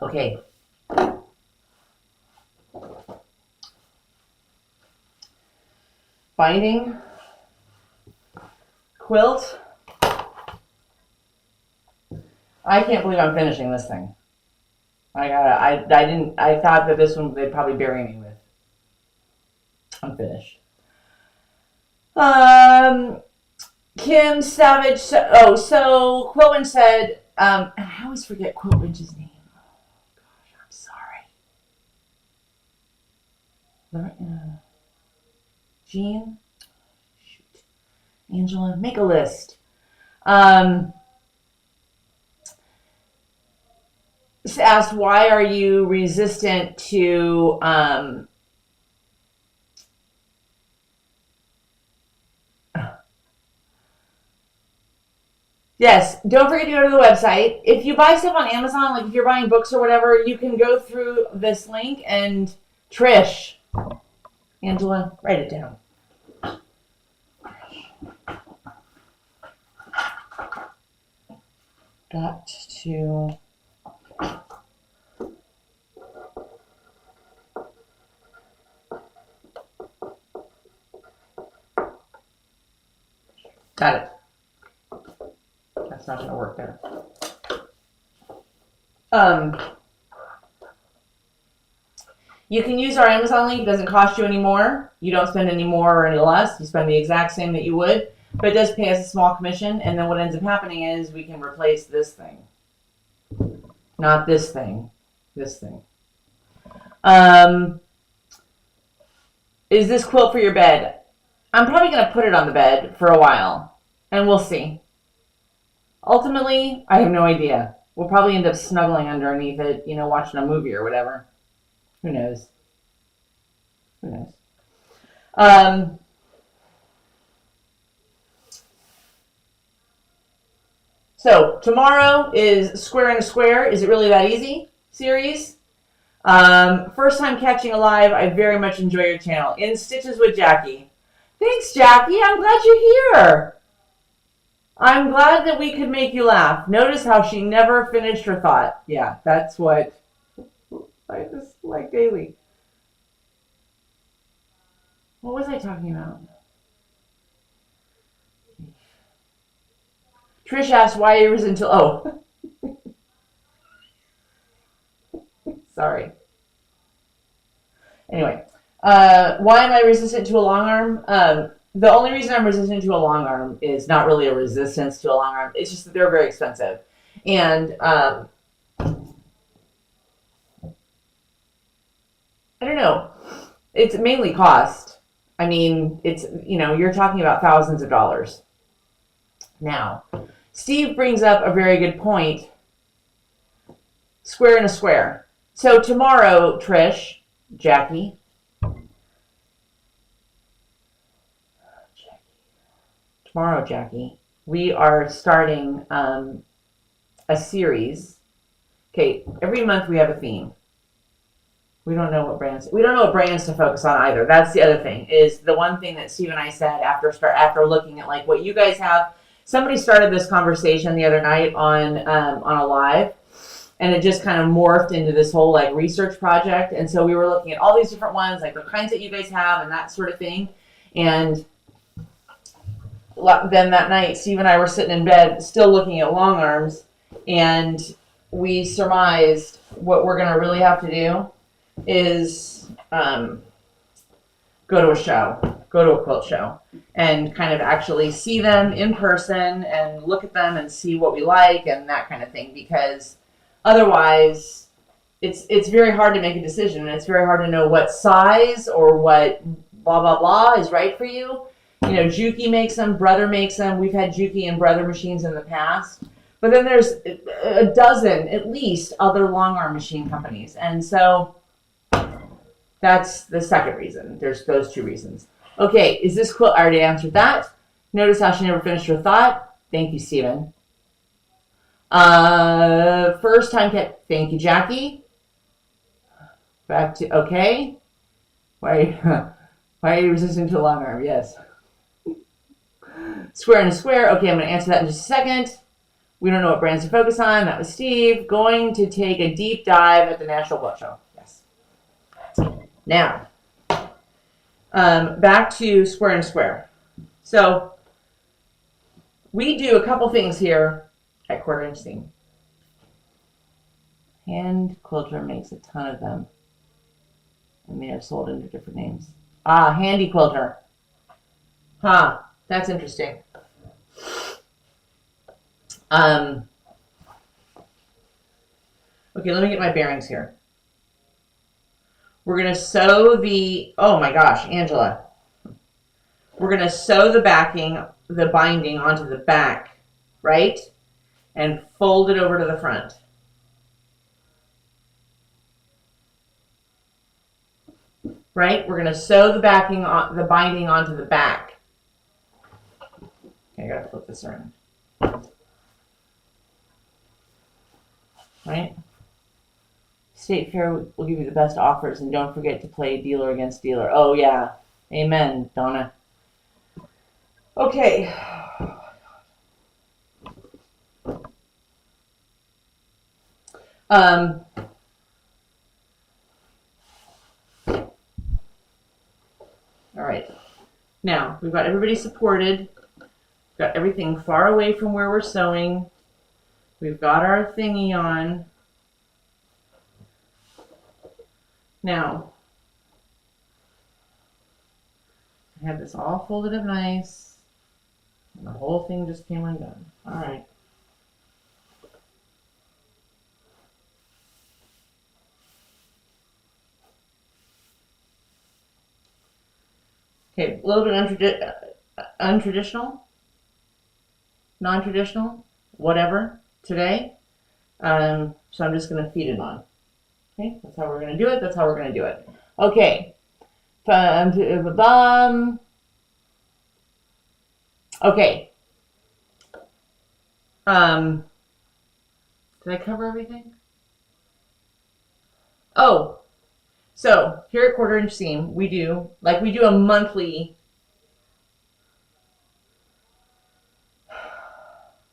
Okay. Binding. Quilt. I can't believe I'm finishing this thing. I thought that this one they'd probably bury me with. I'm finished. Kim Savage. So Quiltwinch said. I always forget Quiltwinch's name. Oh gosh, I'm sorry. Jean. Shoot. Angela, make a list. Asked, why are you resistant to yes, don't forget to go to the website. If you buy stuff on Amazon, like if you're buying books or whatever, you can go through this link and Trish, Angela, write it down. got to got it. That's not gonna work there. You can use our Amazon link. It doesn't cost you any more. You don't spend any more or any less. You spend the exact same that you would, but it does pay us a small commission. And then what ends up happening is we can replace this thing. Not this thing. This thing. Is this quilt for your bed? I'm probably going to put it on the bed for a while, and we'll see. Ultimately, I have no idea. We'll probably end up snuggling underneath it, you know, watching a movie or whatever. Who knows? Who knows? So tomorrow is Square and a Square. Is it really that easy? Series. First time catching a live. I very much enjoy your channel. In Stitches with Jackie. Thanks, Jackie. I'm glad you're here. I'm glad that we could make you laugh. Notice how she never finished her thought. Yeah, that's what I just like daily. What was I talking about? Trish asked why you was until sorry. Anyway, why am I resistant to a long arm? The only reason I'm resistant to a long arm is not really a resistance to a long arm. It's just that they're very expensive. And I don't know. It's mainly cost. I mean, it's, you know, you're talking about thousands of dollars. Now, Steve brings up a very good point. Square and a Square. So tomorrow, Trish, Jackie, we are starting a series. Okay, every month we have a theme. We don't know what brands to focus on either. That's the other thing. Is the one thing that Steve and I said after looking at like what you guys have. Somebody started this conversation the other night on a live, and it just kind of morphed into this whole like research project. And so we were looking at all these different ones, like the kinds that you guys have and that sort of thing. And then that night, Steve and I were sitting in bed still looking at long arms, and we surmised what we're going to really have to do is go to a show, go to a quilt show, and kind of actually see them in person and look at them and see what we like and that kind of thing, because otherwise it's very hard to make a decision, and it's very hard to know what size or what blah blah blah is right for you. You know, Juki makes them, Brother makes them. We've had Juki and Brother machines in the past. But then there's a dozen, at least, other long arm machine companies. And so that's the second reason. There's those two reasons. Okay, is this quilt? I already answered that. Notice how she never finished her thought. Thank you, Steven. First time cat. Thank you, Jackie. Back to, okay. Why are you resistant to a long arm? Yes. Square and a Square. Okay, I'm going to answer that in just a second. We don't know what brands to focus on. That was Steve. Going to take a deep dive at the National Quilt Show. Yes. Now, back to Square and a Square. So, we do a couple things here at Quarter Inch Seam. Hand Quilter makes a ton of them, and they are sold under different names. Ah, Handy Quilter. Huh, that's interesting. Okay, let me get my bearings here. We're going to sew the, oh my gosh, Angela. We're going to sew the binding onto the back, right? And fold it over to the front. Right? We're going to sew the binding onto the back. Okay, I got to flip this around. Right? State Fair will give you the best offers, and don't forget to play dealer against dealer. Oh, yeah. Amen, Donna. Okay. All right. Now, we've got everybody supported. We've got everything far away from where we're sewing. We've got our thingy on. Now, I have this all folded up nice. And the whole thing just came undone. All right. Okay, a little bit untraditional, non-traditional, whatever, today. So I'm just going to feed it on. Okay, that's how we're going to do it. That's how we're going to do it. Okay. Okay. Did I cover everything? Oh, so here at Quarter Inch Seam, we do a monthly,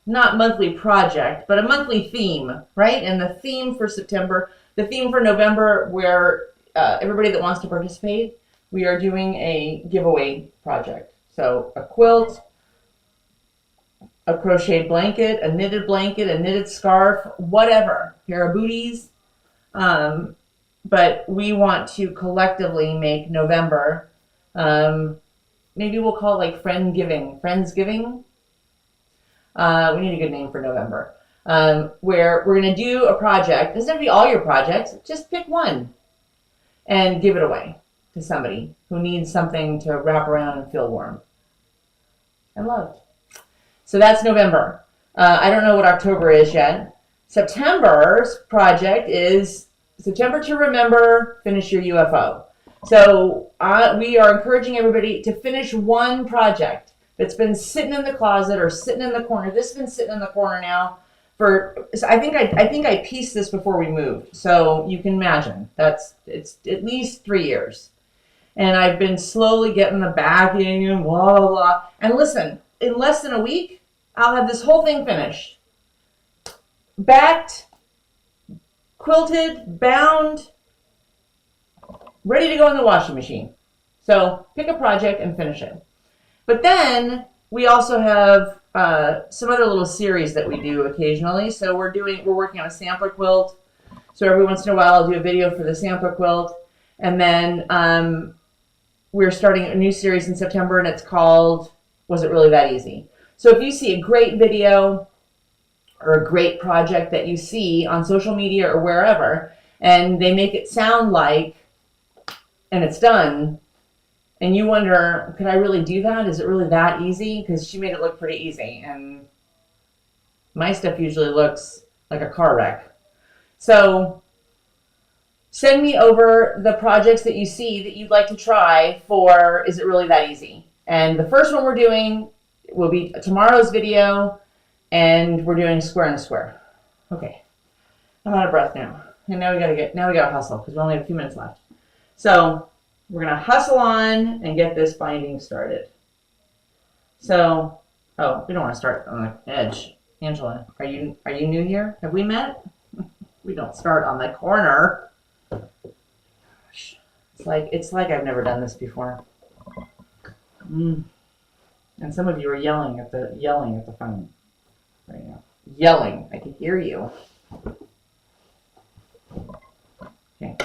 not monthly project, but a monthly theme, right? And the theme for September, the theme for November, where everybody that wants to participate, we are doing a giveaway project. So a quilt, a crocheted blanket, a knitted scarf, whatever, pair of booties. But we want to collectively make November, maybe we'll call it like Friendsgiving. We need a good name for November. Where we're going to do a project. It doesn't have to be all your projects. Just pick one and give it away to somebody who needs something to wrap around and feel warm and loved. So that's November. I don't know what October is yet. September's project is September to Remember, Finish Your UFO. So we are encouraging everybody to finish one project that's been sitting in the closet or sitting in the corner. This has been sitting in the corner now so I think I pieced this before we moved. So you can imagine it's at least 3 years. And I've been slowly getting the backing and blah, blah, blah. And listen, in less than a week, I'll have this whole thing finished. Backed, quilted, bound, ready to go in the washing machine. So pick a project and finish it. But then we also have some other little series that we do occasionally. So we're working on a sampler quilt. So every once in a while I'll do a video for the sampler quilt. And then we're starting a new series in September, and it's called Was It Really That Easy? So if you see a great video or a great project that you see on social media or wherever, and they make it sound like, and it's done, and you wonder, could I really do that? Is it really that easy? Because she made it look pretty easy, and my stuff usually looks like a car wreck. So send me over the projects that you see that you'd like to try for Is It Really That Easy? And the first one we're doing will be tomorrow's video, and we're doing square and a square. Okay, I'm out of breath now. And now we gotta hustle because we only have a few minutes left. So we're gonna hustle on and get this binding started. So, oh, we don't want to start on the edge. Angela, are you new here? Have we met? We don't start on the corner. Gosh, it's like I've never done this before. And some of you are yelling at the phone right now. Yelling, I can hear you. Okay.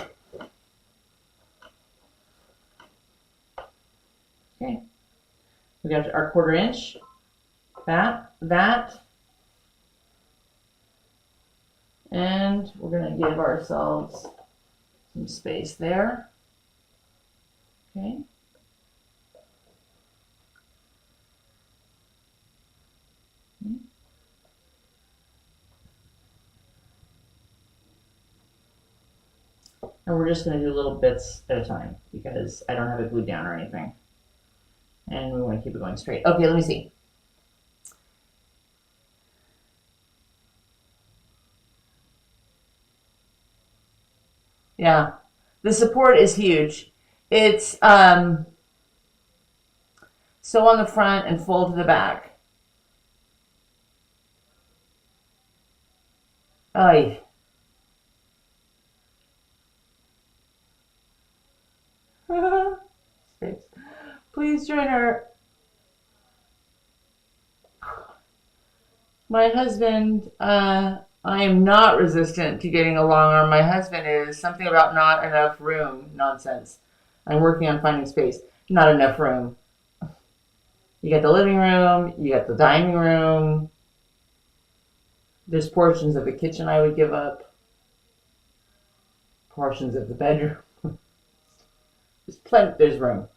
Okay. We got our 1/4 inch. That. And we're going to give ourselves some space there. Okay. And we're just going to do little bits at a time because I don't have it glued down or anything. And we want to keep it going straight. Okay, let me see. Yeah, the support is huge. It's sew on the front and fold to the back. Ay. Space. Please join her. My husband, I am not resistant to getting a long arm. My husband is. Something about not enough room. Nonsense. I'm working on finding space. Not enough room. You got the living room. You got the dining room. There's portions of the kitchen I would give up. Portions of the bedroom. There's room.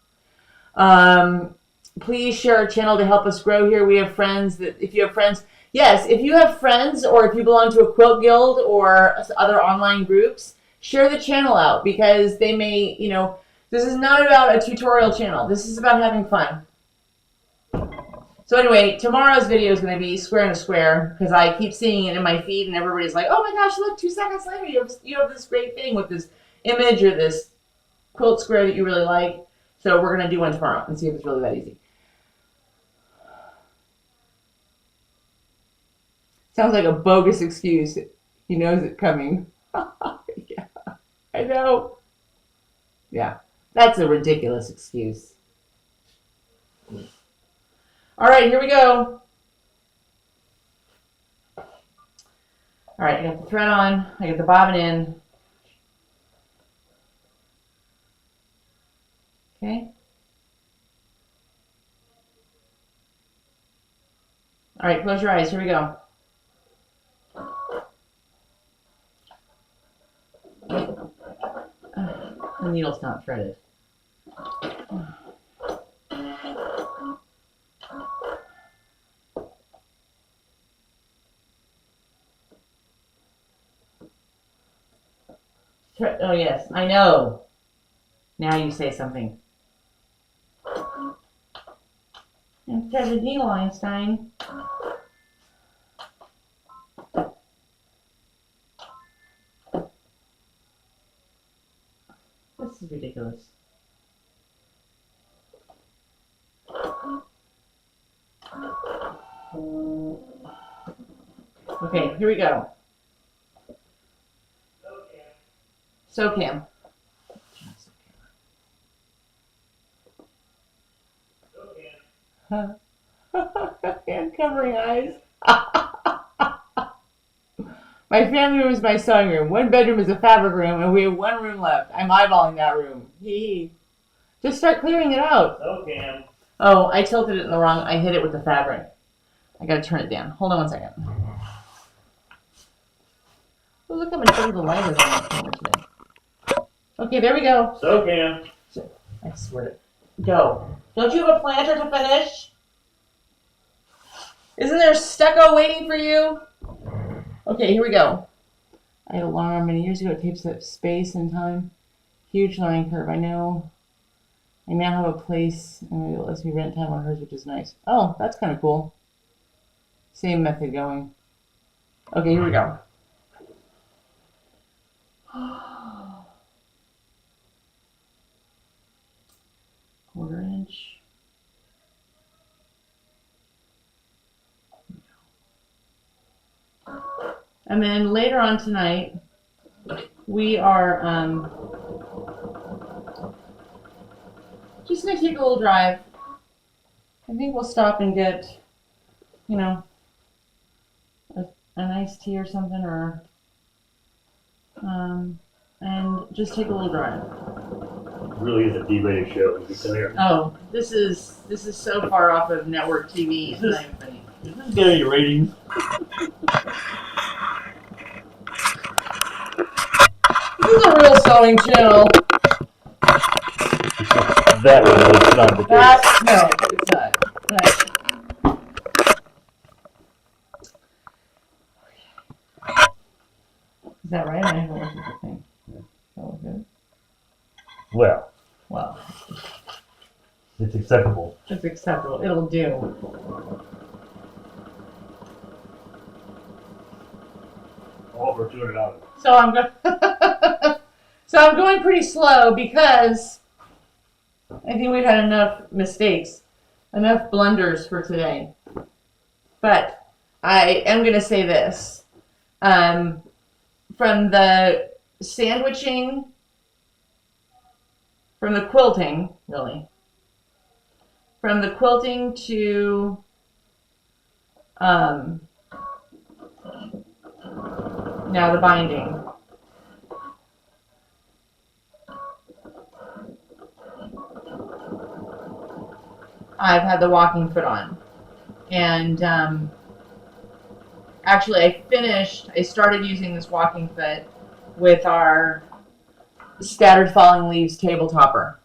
Please share our channel to help us grow here. We have friends that, if you have friends, yes, if you have friends or if you belong to a quilt guild or other online groups, share the channel out because they may, this is not about a tutorial channel. This is about having fun. So anyway, tomorrow's video is going to be square and a square because I keep seeing it in my feed and everybody's like, oh my gosh, look, 2 seconds later you have this great thing with this image or this quilt square that you really like. So we're going to do one tomorrow and see if it's really that easy. Sounds like a bogus excuse. He knows it's coming. Yeah, I know. Yeah, that's a ridiculous excuse. All right, here we go. All right, I got the thread on. I got the bobbin in. Okay. All right, close your eyes. Here we go. The needle's not threaded. Oh, yes, I know. Now you say something. And threaded needle, Einstein. This is ridiculous. Okay, here we go. SoCam. Hand covering eyes. My family room is my sewing room. One bedroom is a fabric room, and we have one room left. I'm eyeballing that room. Hee. Just start clearing it out. SoCam. Oh, I tilted it in the wrong. I hit it with the fabric. I gotta turn it down. Hold on one second. Oh, look how much better the light is on that camera today. Okay, there we go. SoCam. I swear to go. Don't you have a planter to finish? Isn't there stucco waiting for you? Okay, here we go. I had a long arm many years ago. It tapes up space and time. Huge learning curve. I know. I now have a place and it lets me rent time on hers, which is nice. Oh, that's kind of cool. Same method going. Okay, here we go. Quarter inch. And then later on tonight, we are just going to take a little drive. I think we'll stop and get, a nice tea or something, or and just take a little drive. It really is a D-rated show. You come here. Oh, this is so far off of network TV. It's not even funny. Is this getting your ratings? This is a real sewing channel. That was not the case. No, it's not. Right. Is that right? I haven't looked at the thing. That was good. Well, Well, it's acceptable. it's acceptable. It'll do. Over $200. So I'm going. So I'm going pretty slow because I think we've had enough mistakes, enough blunders for today. But I am going to say this. From the sandwiching from the quilting, really. From the quilting to now the binding. I've had the walking foot on. And actually I started using this walking foot with our scattered falling leaves table topper.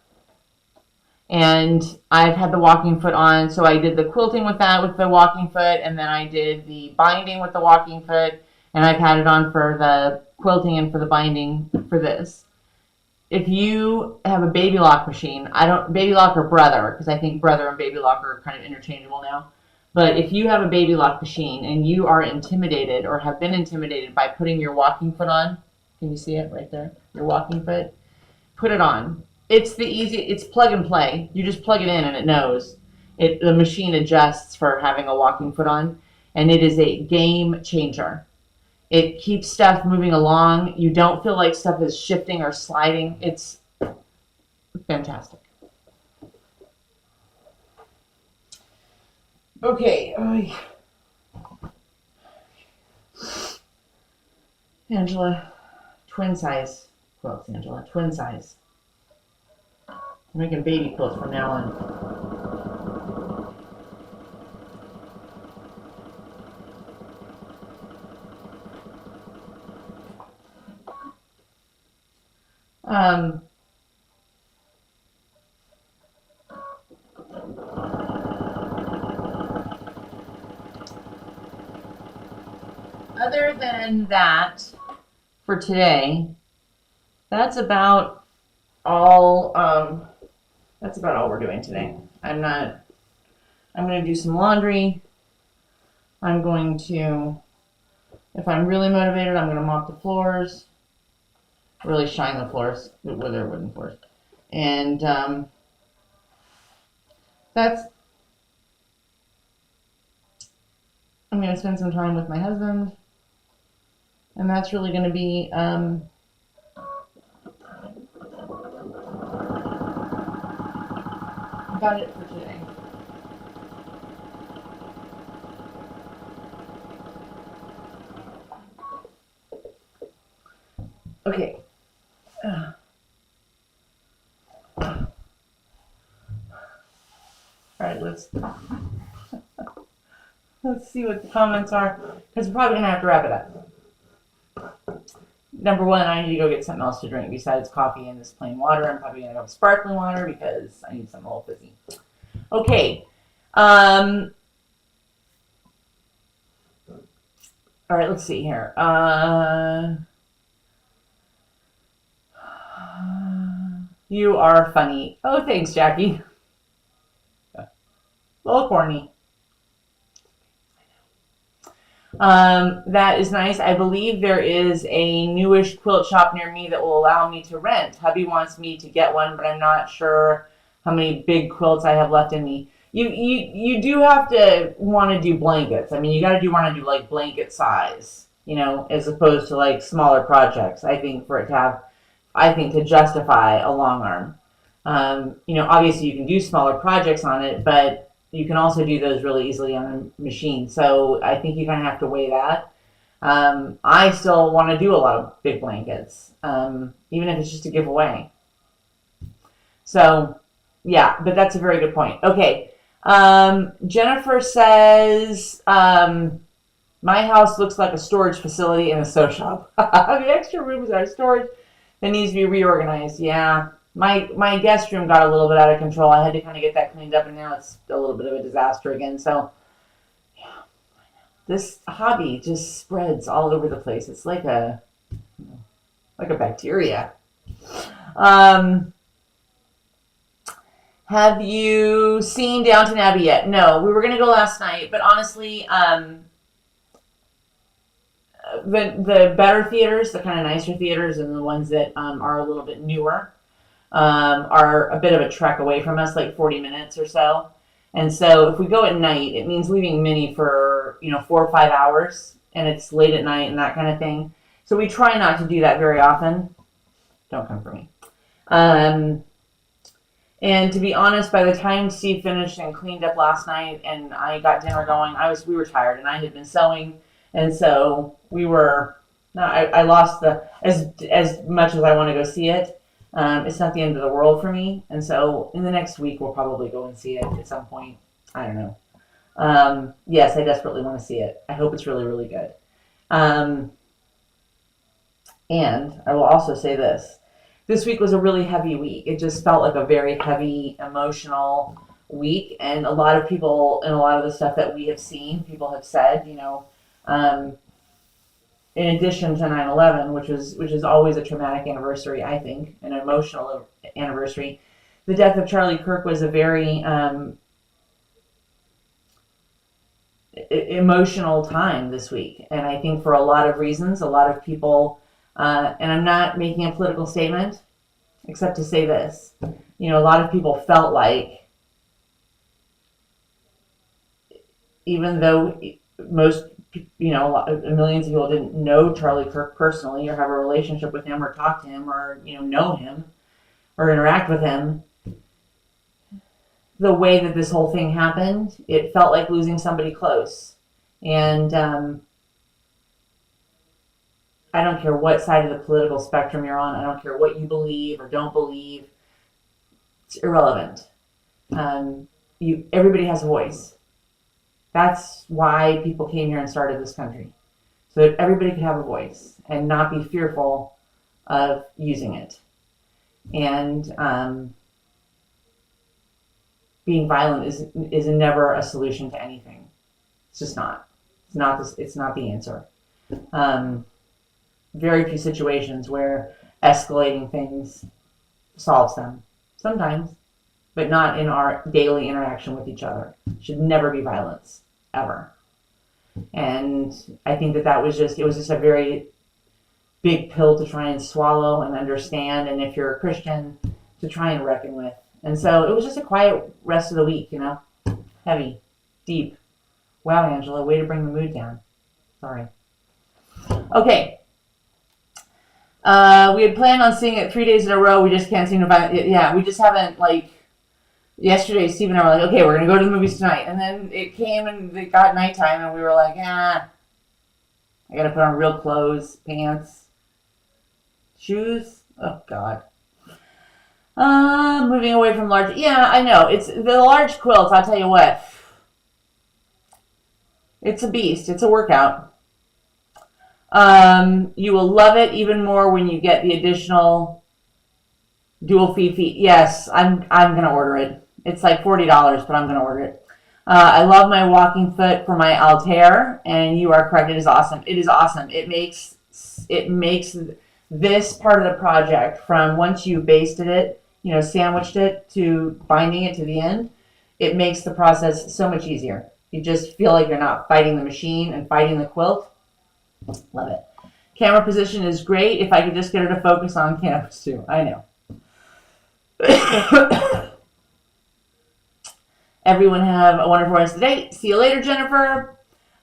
And I've had the walking foot on, so I did the quilting with that with the walking foot, and then I did the binding with the walking foot, and I've had it on for the quilting and for the binding for this. If you have a baby lock machine, baby lock or brother, because I think brother and baby lock are kind of interchangeable now. But if you have a baby lock machine and you are intimidated or have been intimidated by putting your walking foot on, can you see it right there? Your walking foot, put it on. It's plug and play. You just plug it in and it knows. The machine adjusts for having a walking foot on, and it is a game changer. It keeps stuff moving along. You don't feel like stuff is shifting or sliding. It's fantastic. Okay. Angela, twin size quilts, Angela, twin size. I'm making baby quilts from now on. Other than that, for today, that's about all. That's about all we're doing today. I'm going to do some laundry. I'm going to, if I'm really motivated, I'm going to mop the floors. Really shine the floors with their wooden floors. And I'm going to spend some time with my husband. And that's really going to be about it for today. Okay. All right, let's see what the comments are, because we're probably gonna have to wrap it up. Number one, I need to go get something else to drink besides coffee and this plain water. I'm probably gonna go with sparkling water because I need something a little fizzy. Okay. All right, let's see here. You are funny. Oh, thanks, Jackie. A little corny. That is nice. I believe there is a newish quilt shop near me that will allow me to rent. Hubby wants me to get one, but I'm not sure how many big quilts I have left in me. You do have to want to do blankets. I mean, you got to want to do like blanket size, as opposed to like smaller projects. I think to justify a long arm. Obviously you can do smaller projects on it, but you can also do those really easily on a machine. So I think you kind of have to weigh that. I still want to do a lot of big blankets, even if it's just a giveaway. So, yeah, but that's a very good point. Okay. Jennifer says, my house looks like a storage facility in a sew shop. The extra rooms are storage that needs to be reorganized. Yeah. My guest room got a little bit out of control. I had to kind of get that cleaned up, and now it's a little bit of a disaster again. So, yeah, this hobby just spreads all over the place. It's like a bacteria. Have you seen Downton Abbey yet? No, we were going to go last night, but honestly, the better theaters, the kind of nicer theaters, and the ones that are a little bit newer, are a bit of a trek away from us, like 40 minutes or so. And so if we go at night, it means leaving Minnie for 4 or 5 hours, and it's late at night and that kind of thing. So we try not to do that very often. Don't come for me. And to be honest, by the time Steve finished and cleaned up last night and I got dinner going, we were tired and I had been sewing, and so we were. No, I lost as much as I want to go see it. It's not the end of the world for me, and so in the next week we'll probably go and see it at some point. I don't know. Yes, I desperately want to see it. I hope it's really, really good. And I will also say this. This week was a really heavy week. It just felt like a very heavy, emotional week. And a lot of people, and a lot of the stuff that we have seen, people have said, in addition to 9/11, which is always a traumatic anniversary, I think, an emotional anniversary, the death of Charlie Kirk was a very emotional time this week. And I think for a lot of reasons, a lot of people, and I'm not making a political statement, except to say this. A lot of people felt like, even though most, millions of people didn't know Charlie Kirk personally or have a relationship with him or talk to him or, know him or interact with him, the way that this whole thing happened, it felt like losing somebody close. And I don't care what side of the political spectrum you're on. I don't care what you believe or don't believe. It's irrelevant. Everybody has a voice. That's why people came here and started this country, so that everybody could have a voice and not be fearful of using it. And being violent is never a solution to anything. It's just not. It's not the answer. Very few situations where escalating things solves them. Sometimes, but not in our daily interaction with each other. Should never be violence, ever. And I think it was just a very big pill to try and swallow and understand, and if you're a Christian, to try and reckon with. And so it was just a quiet rest of the week, heavy, deep. Wow, Angela, way to bring the mood down. Sorry. Okay. We had planned on seeing it 3 days in a row. We just can't seem to find it. Yeah, we just haven't, yesterday, Steve and I were like, okay, we're going to go to the movies tonight. And then it came and it got nighttime and we were like, I got to put on real clothes, pants, shoes. Oh, God. Moving away from large. Yeah, I know. It's the large quilts, I'll tell you what. It's a beast. It's a workout. You will love it even more when you get the additional dual feet. Yes, I'm gonna order it. It's like $40, but I'm gonna order it. I love my walking foot for my Altair, and you are correct. It is awesome. It is awesome. It makes this part of the project, from once you basted it, sandwiched it, to binding it to the end, it makes the process so much easier. You just feel like you're not fighting the machine and fighting the quilt. Love it. Camera position is great. If I could just get her to focus on canvas too. I know. Everyone have a wonderful rest of the day. See you later, Jennifer.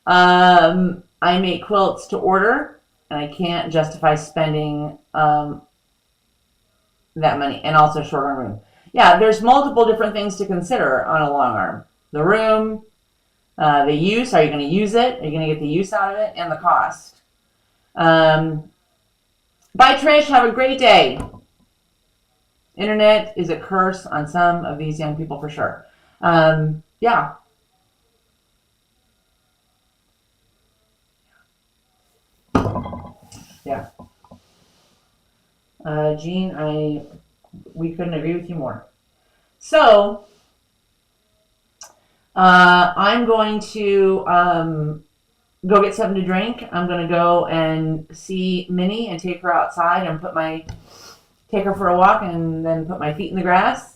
I make quilts to order, and I can't justify spending that money, and also short arm room. Yeah, there's multiple different things to consider on a long arm. The room, the use, are you going to use it? Are you going to get the use out of it? And the cost. Bye, Trish. Have a great day. Internet is a curse on some of these young people for sure. Yeah. Yeah. Jean, we couldn't agree with you more. So, I'm going to go get something to drink. I'm going to go and see Minnie and take her outside and take her for a walk and then put my feet in the grass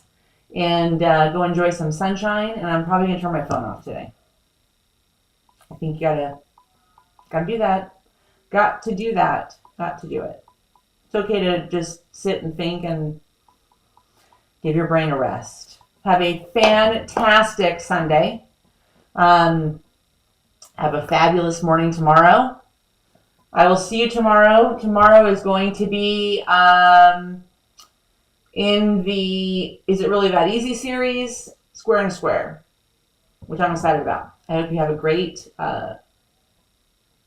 and go enjoy some sunshine. And I'm probably going to turn my phone off today. I think you gotta do that. Got to do that. Got to do it. It's okay to just sit and think and give your brain a rest. Have a fantastic Sunday. Have a fabulous morning tomorrow. I will see you tomorrow. Tomorrow is going to be in the Is It Really That Easy series, Square and Square, which I'm excited about. I hope you have a great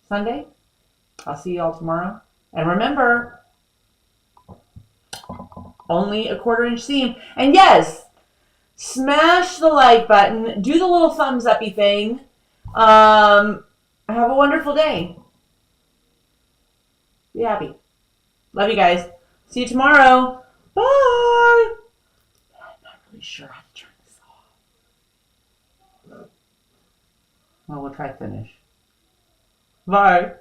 Sunday. I'll see you all tomorrow. And remember, only a 1/4 inch seam. And yes, smash the like button. Do the little thumbs uppy thing. Have a wonderful day. Be happy. Love you guys. See you tomorrow. Bye. I'm not really sure how to turn this off. Well, we'll try finish. Bye.